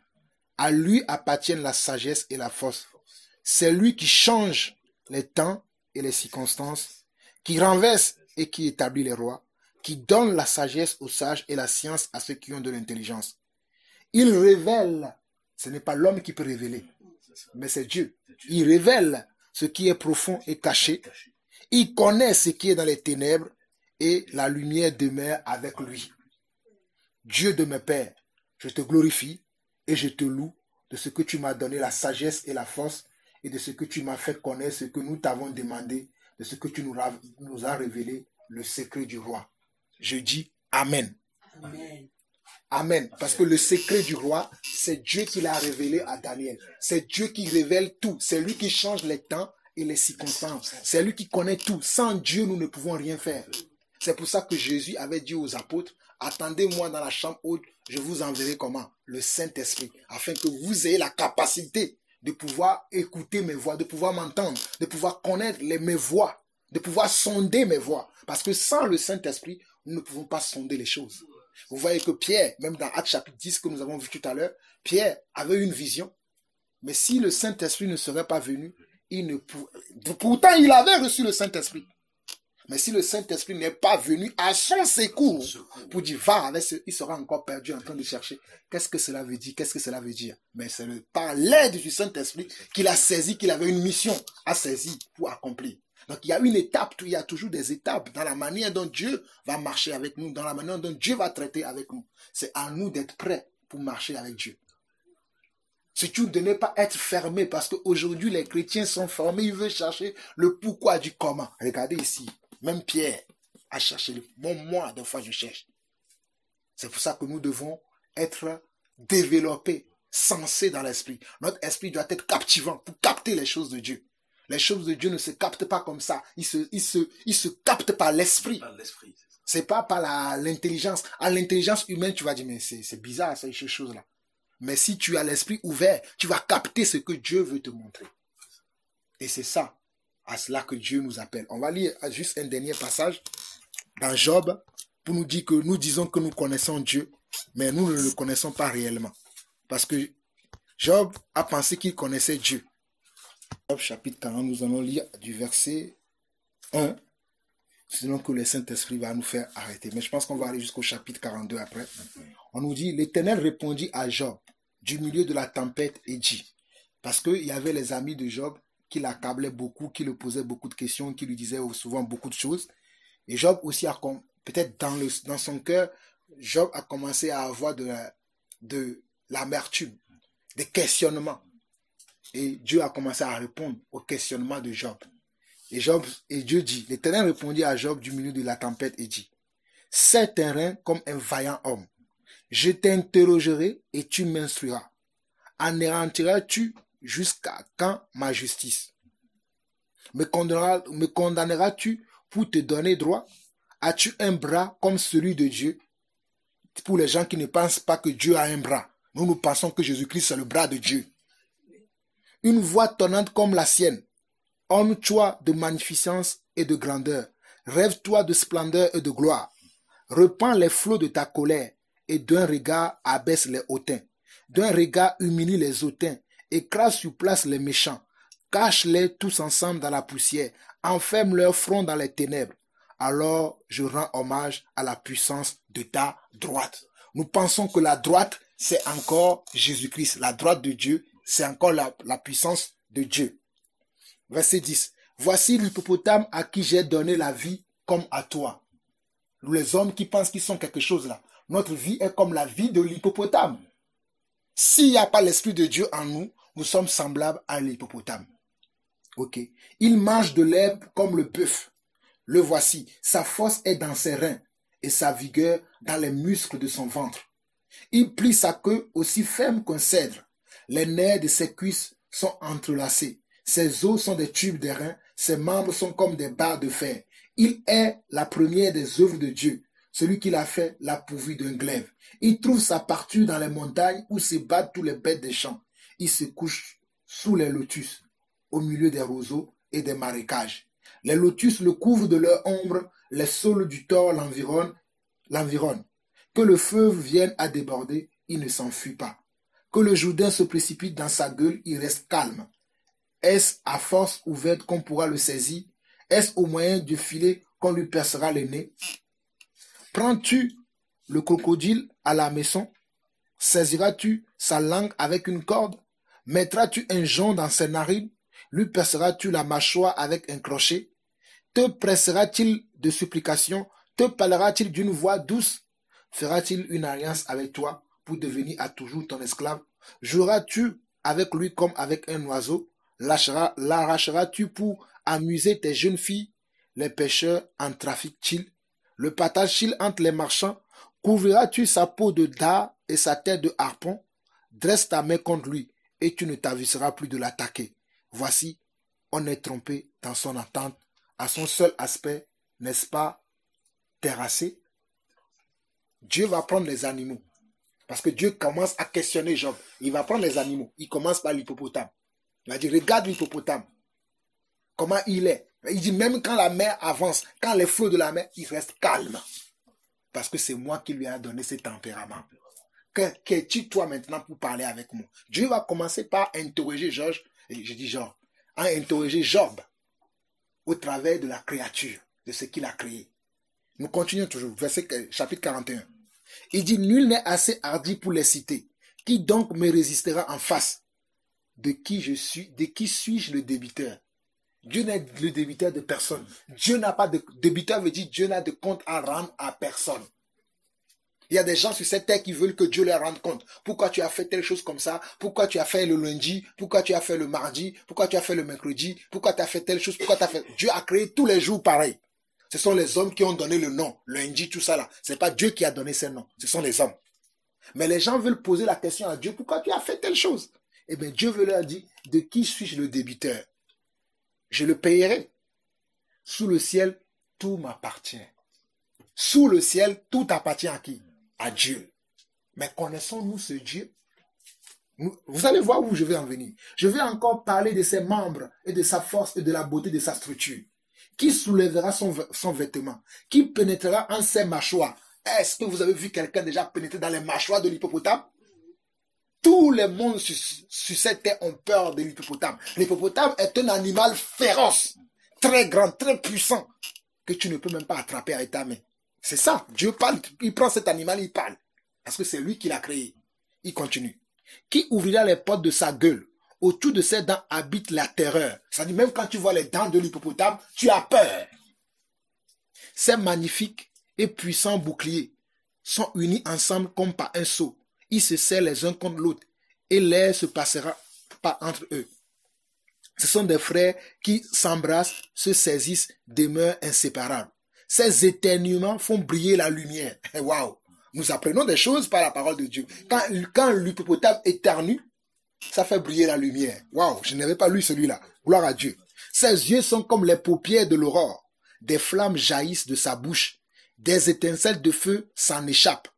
À lui appartiennent la sagesse et la force. C'est lui qui change les temps et les circonstances, qui renverse et qui établit les rois, qui donne la sagesse aux sages et la science à ceux qui ont de l'intelligence. Il révèle, ce n'est pas l'homme qui peut révéler, mais c'est Dieu. Il révèle ce qui est profond et caché. Il connaît ce qui est dans les ténèbres et la lumière demeure avec lui. Dieu de mes pères, je te glorifie et je te loue de ce que tu m'as donné la sagesse et la force et de ce que tu m'as fait connaître ce que nous t'avons demandé, de ce que tu nous as révélé, le secret du roi. Je dis Amen.
Amen.
Amen. Parce que le secret du roi, c'est Dieu qui l'a révélé à Daniel. C'est Dieu qui révèle tout. C'est lui qui change les temps et les circonstances. C'est lui qui connaît tout. Sans Dieu, nous ne pouvons rien faire. C'est pour ça que Jésus avait dit aux apôtres, attendez-moi dans la chambre haute, je vous enverrai comment? Le Saint-Esprit. Afin que vous ayez la capacité de pouvoir écouter mes voix, de pouvoir m'entendre, de pouvoir connaître mes voix, de pouvoir sonder mes voix. Parce que sans le Saint-Esprit, nous ne pouvons pas sonder les choses. Vous voyez que Pierre, même dans Actes chapitre 10 que nous avons vu tout à l'heure, Pierre avait une vision. Mais si le Saint-Esprit ne serait pas venu, pourtant il avait reçu le Saint-Esprit. Mais si le Saint-Esprit n'est pas venu à son secours pour dire va avec il sera encore perdu en train de chercher. Qu'est-ce que cela veut dire? Qu'est-ce que cela veut dire? Mais c'est par l'aide du Saint-Esprit qu'il a saisi qu'il avait une mission à saisir pour accomplir. Donc il y a une étape, il y a toujours des étapes dans la manière dont Dieu va marcher avec nous, dans la manière dont Dieu va traiter avec nous. C'est à nous d'être prêts pour marcher avec Dieu. Surtout de ne pas être fermé parce qu'aujourd'hui les chrétiens sont fermés, ils veulent chercher le pourquoi du comment. Regardez ici, même Pierre, à chercher le... Moi, des fois, je cherche. C'est pour ça que nous devons être développés, sensés dans l'esprit. Notre esprit doit être captivant pour capter les choses de Dieu. Les choses de Dieu ne se captent pas comme ça. Ils se captent par l'esprit. C'est pas par l'intelligence. À l'intelligence humaine, tu vas dire, mais c'est bizarre, ces choses-là. Mais si tu as l'esprit ouvert, tu vas capter ce que Dieu veut te montrer. Et c'est ça, à cela que Dieu nous appelle. On va lire juste un dernier passage dans Job pour nous dire que nous disons que nous connaissons Dieu, mais nous ne le connaissons pas réellement. Parce que Job a pensé qu'il connaissait Dieu. Job chapitre 40, nous allons lire du verset 1, sinon que le Saint-Esprit va nous faire arrêter. Mais je pense qu'on va aller jusqu'au chapitre 42 après. On nous dit, l'Éternel répondit à Job du milieu de la tempête et dit, parce qu'il y avait les amis de Job qui l'accablaient beaucoup, qui lui posaient beaucoup de questions, qui lui disaient souvent beaucoup de choses. Et Job aussi, peut-être dans son cœur, Job a commencé à avoir de l'amertume, des questionnements. Et Dieu a commencé à répondre aux questionnements de Job. Et Dieu dit, l'Éternel répondit à Job du milieu de la tempête et dit, « C'est un rein comme un vaillant homme. Je t'interrogerai et tu m'instruiras. Anéantiras-tu jusqu'à quand ma justice? Me condamneras-tu pour te donner droit? As-tu un bras comme celui de Dieu? » Pour les gens qui ne pensent pas que Dieu a un bras, nous pensons que Jésus-Christ est le bras de Dieu. Une voix tonnante comme la sienne. Orne-toi de magnificence et de grandeur. Rêve-toi de splendeur et de gloire. Repends les flots de ta colère et d'un regard abaisse les hautains. D'un regard humilie les hautains. Écrase sur place les méchants. Cache-les tous ensemble dans la poussière. Enferme leur front dans les ténèbres. Alors je rends hommage à la puissance de ta droite. Nous pensons que la droite, c'est encore Jésus-Christ. La droite de Dieu, c'est encore la puissance de Dieu. Verset 10. Voici l'hippopotame à qui j'ai donné la vie comme à toi. Les hommes qui pensent qu'ils sont quelque chose là. Notre vie est comme la vie de l'hippopotame. S'il n'y a pas l'Esprit de Dieu en nous, nous sommes semblables à l'hippopotame. Ok. Il mange de l'herbe comme le bœuf. Le voici. Sa force est dans ses reins et sa vigueur dans les muscles de son ventre. Il plie sa queue aussi ferme qu'un cèdre. Les nerfs de ses cuisses sont entrelacés. Ses os sont des tubes de reins. Ses membres sont comme des barres de fer. Il est la première des œuvres de Dieu. Celui qui l'a fait l'a pourvu d'un glaive. Il trouve sa parture dans les montagnes où se battent tous les bêtes des champs. Il se couche sous les lotus, au milieu des roseaux et des marécages. Les lotus le couvrent de leur ombre, les saules du Thor l'environnent. Que le feu vienne à déborder, il ne s'enfuit pas. Que le Jourdain se précipite dans sa gueule, il reste calme. Est-ce à force ouverte qu'on pourra le saisir? Est-ce au moyen du filet qu'on lui percera le nez? Prends-tu le crocodile à la maison? Saisiras-tu sa langue avec une corde? Mettras-tu un jonc dans ses narines? Lui perceras-tu la mâchoire avec un crochet? Te pressera-t-il de supplications? Te parlera-t-il d'une voix douce? Fera-t-il une alliance avec toi pour devenir à toujours ton esclave? Joueras-tu avec lui comme avec un oiseau? L'arracheras-tu pour amuser tes jeunes filles? Les pêcheurs en trafiquent-ils? Le partage-t-il entre les marchands? Couvriras-tu sa peau de dard et sa tête de harpon? Dresse ta main contre lui et tu ne t'aviseras plus de l'attaquer. Voici, on est trompé dans son attente. À son seul aspect, n'est-ce pas terrassé? Dieu va prendre les animaux. Parce que Dieu commence à questionner Job. Il va prendre les animaux. Il commence par l'hippopotame. Il va dire, regarde l'hippopotame. Comment il est. Il dit, même quand la mer avance, quand les flots de la mer, il reste calme. Parce que c'est moi qui lui ai donné ce tempérament. Qu'es-tu toi maintenant pour parler avec moi? Dieu va commencer par interroger interroger Job au travers de la créature, de ce qu'il a créé. Nous continuons toujours, chapitre 41. Il dit, nul n'est assez hardi pour les citer. Qui donc me résistera en face? De qui suis-je le débiteur? Dieu n'est le débiteur de personne. Dieu n'a pas de débiteur, veut dire Dieu n'a de compte à rendre à personne. Il y a des gens sur cette terre qui veulent que Dieu leur rende compte. Pourquoi tu as fait telle chose comme ça? Pourquoi tu as fait le lundi? Pourquoi tu as fait le mardi? Pourquoi tu as fait le mercredi? Pourquoi tu as fait telle chose? Pourquoi tu as fait... Dieu a créé tous les jours pareil. Ce sont les hommes qui ont donné le nom, le Ndi, tout ça là. Ce n'est pas Dieu qui a donné ces noms, ce sont les hommes. Mais les gens veulent poser la question à Dieu, pourquoi tu as fait telle chose? Eh bien, Dieu veut leur dire, de qui suis-je le débiteur? Je le payerai. Sous le ciel, tout m'appartient. Sous le ciel, tout appartient à qui? À Dieu. Mais connaissons-nous ce Dieu? Vous allez voir où je vais en venir. Je vais encore parler de ses membres et de sa force et de la beauté de sa structure. Qui soulèvera son vêtement? Qui pénétrera en ses mâchoires? Est-ce que vous avez vu quelqu'un déjà pénétrer dans les mâchoires de l'hippopotame? Tout le monde sur cette terre ont peur de l'hippopotame. L'hippopotame est un animal féroce, très grand, très puissant, que tu ne peux même pas attraper avec ta main. C'est ça, Dieu parle, il prend cet animal, il parle. Parce que c'est lui qui l'a créé. Il continue. Qui ouvrira les portes de sa gueule? Autour de ses dents habite la terreur. C'est-à-dire même quand tu vois les dents de l'hippopotame, tu as peur. Ces magnifiques et puissants boucliers sont unis ensemble comme par un seau. Ils se serrent les uns contre l'autre et l'air se passera pas entre eux. Ce sont des frères qui s'embrassent, se saisissent, demeurent inséparables. Ces éternuements font briller la lumière. Waouh! Nous apprenons des choses par la parole de Dieu. Quand l'hippopotame éternue, ça fait briller la lumière. Waouh! Je n'avais pas lu celui-là. Gloire à Dieu. Ses yeux sont comme les paupières de l'aurore. Des flammes jaillissent de sa bouche. Des étincelles de feu s'en échappent.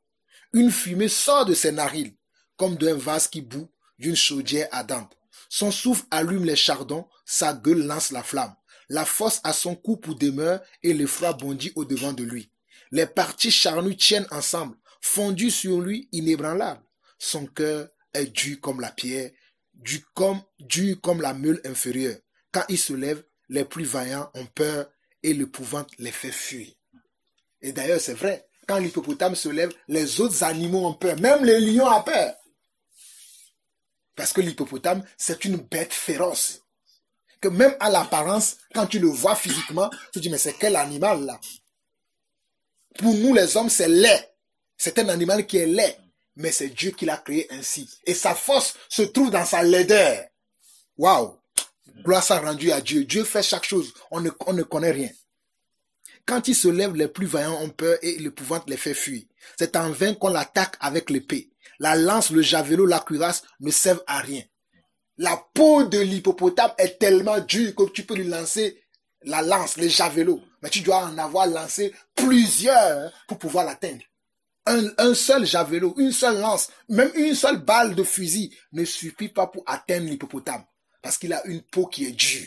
Une fumée sort de ses narines, comme d'un vase qui bout d'une chaudière ardente. Son souffle allume les chardons, sa gueule lance la flamme. La force à son cou pour demeure et l'effroi bondit au-devant de lui. Les parties charnues tiennent ensemble, fondues sur lui, inébranlables. Son cœur est dur comme la pierre, dur comme la meule inférieure. Quand il se lève, les plus vaillants ont peur et l'épouvante les fait fuir. Et d'ailleurs, c'est vrai, quand l'hippopotame se lève, les autres animaux ont peur, même les lions ont peur. Parce que l'hippopotame, c'est une bête féroce. Que même à l'apparence, quand tu le vois physiquement, tu te dis, mais c'est quel animal là? Pour nous les hommes, c'est laid. C'est un animal qui est laid. Mais c'est Dieu qui l'a créé ainsi. Et sa force se trouve dans sa laideur. Waouh! Gloire soit rendue à Dieu. Dieu fait chaque chose. On ne connaît rien. Quand il se lève, les plus vaillants ont peur et l'épouvante les fait fuir. C'est en vain qu'on l'attaque avec l'épée. La lance, le javelot, la cuirasse ne servent à rien. La peau de l'hippopotame est tellement dure que tu peux lui lancer la lance, le javelot. Mais tu dois en avoir lancé plusieurs pour pouvoir l'atteindre. Un seul javelot, une seule lance, même une seule balle de fusil ne suffit pas pour atteindre l'hippopotame. Parce qu'il a une peau qui est dure.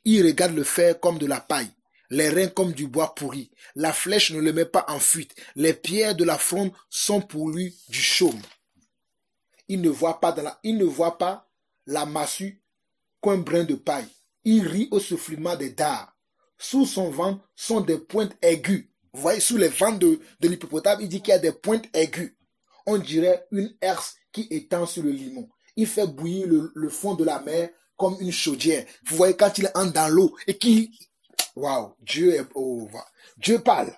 Il regarde le fer comme de la paille. Les reins comme du bois pourri. La flèche ne le met pas en fuite. Les pierres de la fronde sont pour lui du chaume. Il ne voit pas la massue qu'un brin de paille. Il rit au soufflement des dards. Sous son ventre sont des pointes aiguës. Vous voyez, sous les ventres de l'hippopotame, il dit qu'il y a des pointes aiguës. On dirait une herse qui étend sur le limon. Il fait bouillir le fond de la mer comme une chaudière. Vous voyez, quand il entre dans l'eau et qu'il... Waouh, Dieu parle.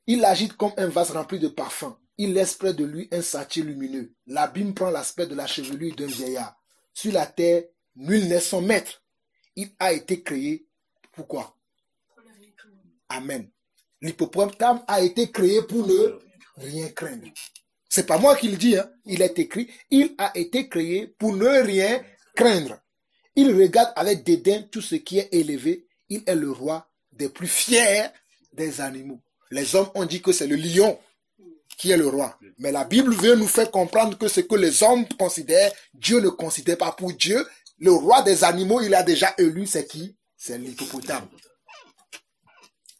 Il agite comme un vase rempli de parfums. Il laisse près de lui un sentier lumineux. L'abîme prend l'aspect de la chevelure d'un vieillard. Sur la terre, nul n'est son maître. Il a été créé. Pourquoi? Amen. L'hippopotame a été créé pour ne rien craindre. C'est pas moi qui le dis, hein. Il est écrit. Il a été créé pour ne rien craindre. Il regarde avec dédain tout ce qui est élevé. Il est le roi des plus fiers des animaux. Les hommes ont dit que c'est le lion qui est le roi. Mais la Bible veut nous faire comprendre que ce que les hommes considèrent, Dieu ne considère pas. Pour Dieu, le roi des animaux, il a déjà élu, c'est qui? C'est l'hippopotame.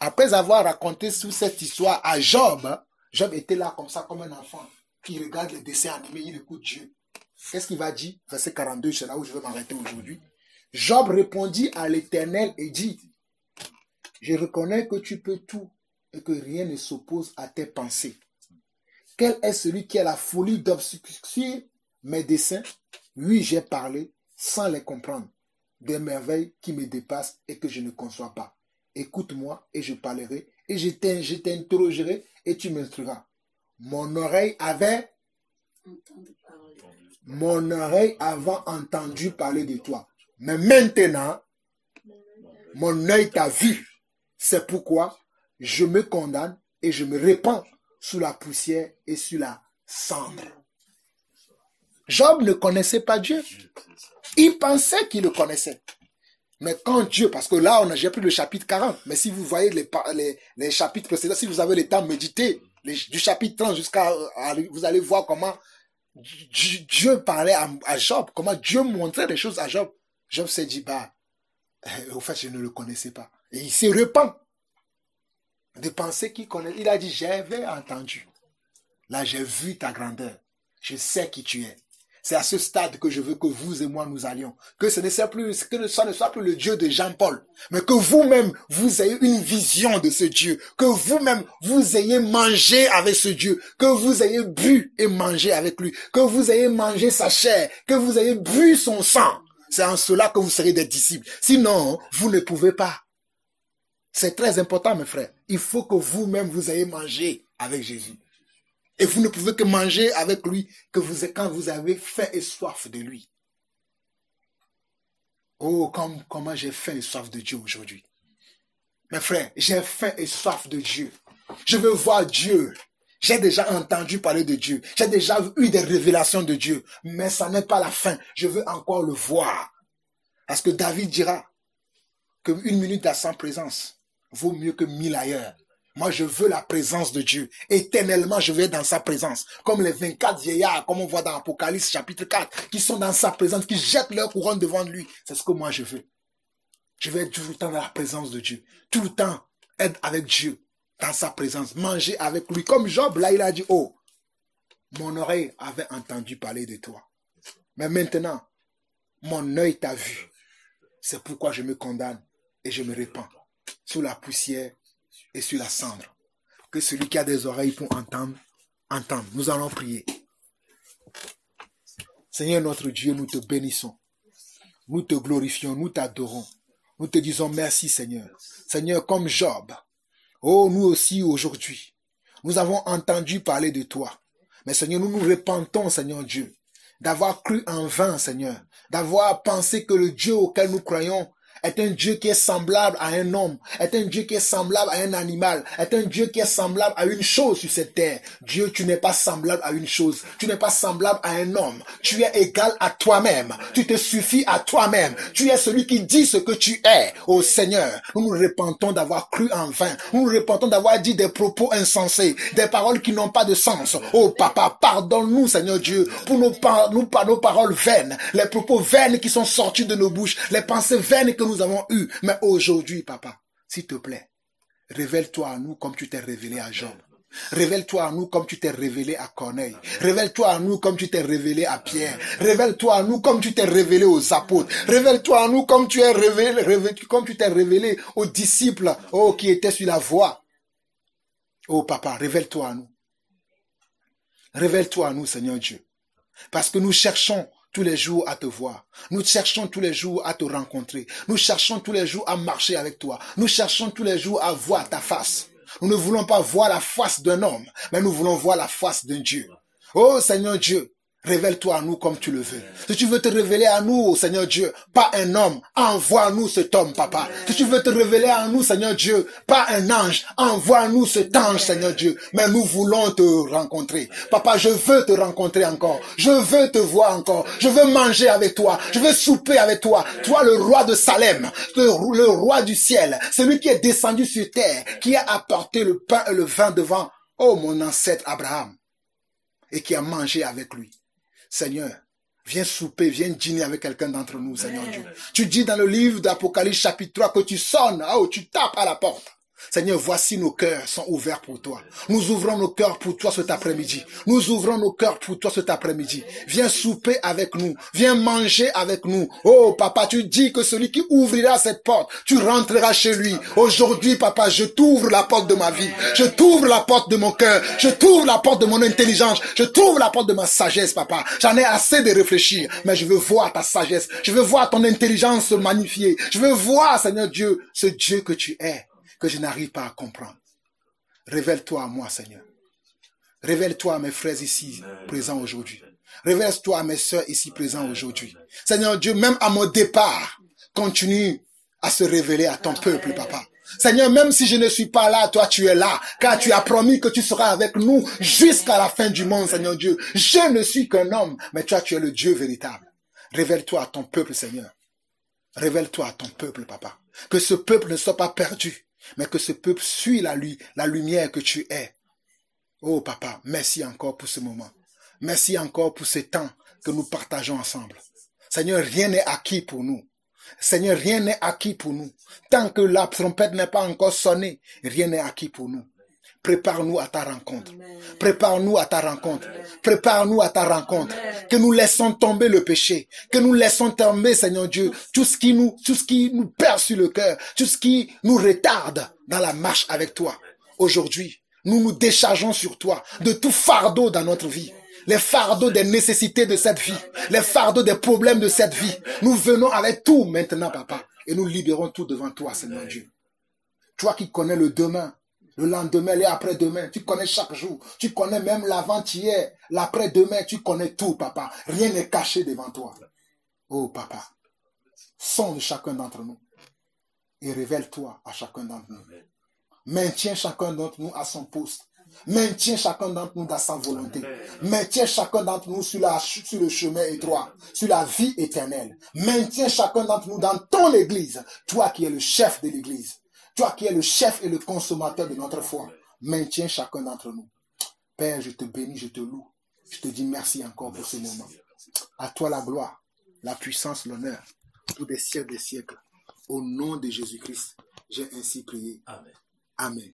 Après avoir raconté toute cette histoire à Job, Job était là comme ça, comme un enfant qui regarde les dessins animés, il écoute Dieu. Qu'est-ce qu'il va dire? Verset 42, c'est là où je vais m'arrêter aujourd'hui. Job répondit à l'Éternel et dit, je reconnais que tu peux tout et que rien ne s'oppose à tes pensées. Quel est celui qui a la folie d'obscurcir mes desseins? Oui, j'ai parlé sans les comprendre, des merveilles qui me dépassent et que je ne conçois pas. Écoute-moi et je parlerai et je t'interrogerai et tu m'instruiras. Mon oreille avait entendu parler de toi. Mais maintenant, mon œil t'a vu. C'est pourquoi je me condamne et je me répands sous la poussière et sur la cendre. Job ne connaissait pas Dieu. Il pensait qu'il le connaissait. Mais quand Dieu, parce que là, j'ai pris le chapitre 40, mais si vous voyez les chapitres précédents, si vous avez le temps, méditer du chapitre 30 jusqu'à, vous allez voir comment Dieu parlait à Job, comment Dieu montrait des choses à Job. Job s'est dit, au fait, je ne le connaissais pas. Et il se repent de penser qu'il connaît. Il a dit, j'avais entendu. Là, j'ai vu ta grandeur. Je sais qui tu es. C'est à ce stade que je veux que vous et moi nous allions. Que ce ne soit plus le Dieu de Jean-Paul, mais que vous-même, vous ayez une vision de ce Dieu. Que vous-même, vous ayez mangé avec ce Dieu. Que vous ayez bu et mangé avec lui. Que vous ayez mangé sa chair. Que vous ayez bu son sang. C'est en cela que vous serez des disciples. Sinon, vous ne pouvez pas. C'est très important, mes frères. Il faut que vous-même, vous ayez mangé avec Jésus. Et vous ne pouvez que manger avec lui quand vous avez faim et soif de lui. Oh, comment j'ai faim et soif de Dieu aujourd'hui. Mes frères, j'ai faim et soif de Dieu. Je veux voir Dieu. J'ai déjà entendu parler de Dieu. J'ai déjà eu des révélations de Dieu. Mais ça n'est pas la fin. Je veux encore le voir. Parce que David dira qu'une minute à sa présence vaut mieux que 1000 ailleurs. Moi, je veux la présence de Dieu. Éternellement, je vais dans sa présence. Comme les 24 vieillards, comme on voit dans Apocalypse chapitre 4, qui sont dans sa présence, qui jettent leur couronne devant lui. C'est ce que moi, je veux. Je vais être tout le temps dans la présence de Dieu. Tout le temps, être avec Dieu, dans sa présence. Manger avec lui. Comme Job, là, il a dit, oh, mon oreille avait entendu parler de toi. Mais maintenant, mon œil t'a vu. C'est pourquoi je me condamne et je me répands sous la poussière et sur la cendre. Que celui qui a des oreilles pour entendre, entende. Nous allons prier. Seigneur notre Dieu, nous te bénissons. Nous te glorifions, nous t'adorons. Nous te disons merci, Seigneur. Seigneur, comme Job. Oh, nous aussi aujourd'hui, nous avons entendu parler de toi. Mais Seigneur, nous nous repentons, Seigneur Dieu, d'avoir cru en vain, Seigneur. D'avoir pensé que le Dieu auquel nous croyons est un Dieu qui est semblable à un homme, est un Dieu qui est semblable à un animal, est un Dieu qui est semblable à une chose sur cette terre. Dieu, tu n'es pas semblable à une chose, tu n'es pas semblable à un homme, tu es égal à toi-même, tu te suffis à toi-même, tu es celui qui dit ce que tu es. Ô Seigneur, nous nous repentons d'avoir cru en vain, nous nous repentons d'avoir dit des propos insensés, des paroles qui n'ont pas de sens. Oh Papa, pardonne-nous Seigneur Dieu, pour nos paroles vaines, les propos vaines qui sont sortis de nos bouches, les pensées vaines que nous avons eu. Mais aujourd'hui, Papa, s'il te plaît, révèle-toi à nous comme tu t'es révélé à Job. Révèle-toi à nous comme tu t'es révélé à Corneille. Révèle-toi à nous comme tu t'es révélé à Pierre. Révèle-toi à nous comme tu t'es révélé aux apôtres. Révèle-toi à nous comme tu t'es révélé aux disciples, qui étaient sur la voie. Oh Papa, révèle-toi à nous. Révèle-toi à nous, Seigneur Dieu. Parce que nous cherchons tous les jours à te voir. Nous cherchons tous les jours à te rencontrer. Nous cherchons tous les jours à marcher avec toi. Nous cherchons tous les jours à voir ta face. Nous ne voulons pas voir la face d'un homme, mais nous voulons voir la face d'un Dieu. Oh Seigneur Dieu, révèle-toi à nous comme tu le veux. Si tu veux te révéler à nous, oh Seigneur Dieu, pas un homme, envoie-nous cet homme, Papa. Si tu veux te révéler à nous, Seigneur Dieu, pas un ange, envoie-nous cet ange, Seigneur Dieu. Mais nous voulons te rencontrer. Papa, je veux te rencontrer encore. Je veux te voir encore. Je veux manger avec toi. Je veux souper avec toi. Toi, le roi de Salem, le roi du ciel, celui qui est descendu sur terre, qui a apporté le pain et le vin devant, oh, mon ancêtre Abraham, et qui a mangé avec lui. Seigneur, viens souper, viens dîner avec quelqu'un d'entre nous, Seigneur Dieu. Tu dis dans le livre d'Apocalypse chapitre 3 que tu sonnes, tu tapes à la porte. Seigneur, voici nos cœurs sont ouverts pour toi. Nous ouvrons nos cœurs pour toi cet après-midi. Nous ouvrons nos cœurs pour toi cet après-midi. Viens souper avec nous. Viens manger avec nous. Oh, Papa, tu dis que celui qui ouvrira cette porte, tu rentreras chez lui. Aujourd'hui, Papa, je t'ouvre la porte de ma vie. Je t'ouvre la porte de mon cœur. Je t'ouvre la porte de mon intelligence. Je t'ouvre la porte de ma sagesse, Papa. J'en ai assez de réfléchir, mais je veux voir ta sagesse. Je veux voir ton intelligence se magnifier. Je veux voir, Seigneur Dieu, ce Dieu que tu es, que je n'arrive pas à comprendre. Révèle-toi à moi, Seigneur. Révèle-toi à mes frères ici présents aujourd'hui. Révèle-toi à mes sœurs ici présents aujourd'hui. Seigneur Dieu, même à mon départ, continue à se révéler à ton peuple, Papa. Seigneur, même si je ne suis pas là, toi tu es là, car tu as promis que tu seras avec nous jusqu'à la fin du monde, Seigneur Dieu. Je ne suis qu'un homme, mais toi tu es le Dieu véritable. Révèle-toi à ton peuple, Seigneur. Révèle-toi à ton peuple, Papa. Que ce peuple ne soit pas perdu, mais que ce peuple suit la lumière que tu es. Oh Papa, merci encore pour ce moment. Merci encore pour ce temps que nous partageons ensemble. Seigneur, rien n'est acquis pour nous. Seigneur, rien n'est acquis pour nous. Tant que la trompette n'est pas encore sonnée, rien n'est acquis pour nous. Prépare-nous à ta rencontre. Prépare-nous à ta rencontre. Prépare-nous à ta rencontre. Que nous laissons tomber le péché. Que nous laissons tomber, Seigneur Dieu, tout ce qui nous perd sur le cœur. Tout ce qui nous retarde dans la marche avec toi. Aujourd'hui, nous nous déchargeons sur toi de tout fardeau dans notre vie. Les fardeaux des nécessités de cette vie. Les fardeaux des problèmes de cette vie. Nous venons avec tout maintenant, Papa. Et nous libérons tout devant toi, Seigneur Dieu. Toi qui connais le demain, le lendemain, et après-demain. Tu connais chaque jour. Tu connais même l'avant-hier, l'après-demain. Tu connais tout, Papa. Rien n'est caché devant toi. Oh, Papa. Sonde chacun d'entre nous. Et révèle-toi à chacun d'entre nous. Maintiens chacun d'entre nous à son poste. Maintiens chacun d'entre nous dans sa volonté. Maintiens chacun d'entre nous sur le chemin étroit, sur la vie éternelle. Maintiens chacun d'entre nous dans ton église. Toi qui es le chef de l'église. Toi qui es le chef et le consommateur de notre foi. Maintiens chacun d'entre nous. Père, je te bénis, je te loue. Je te dis merci encore pour ce moment. À toi la gloire, la puissance, l'honneur, pour des siècles des siècles. Au nom de Jésus-Christ, j'ai ainsi prié. Amen. Amen.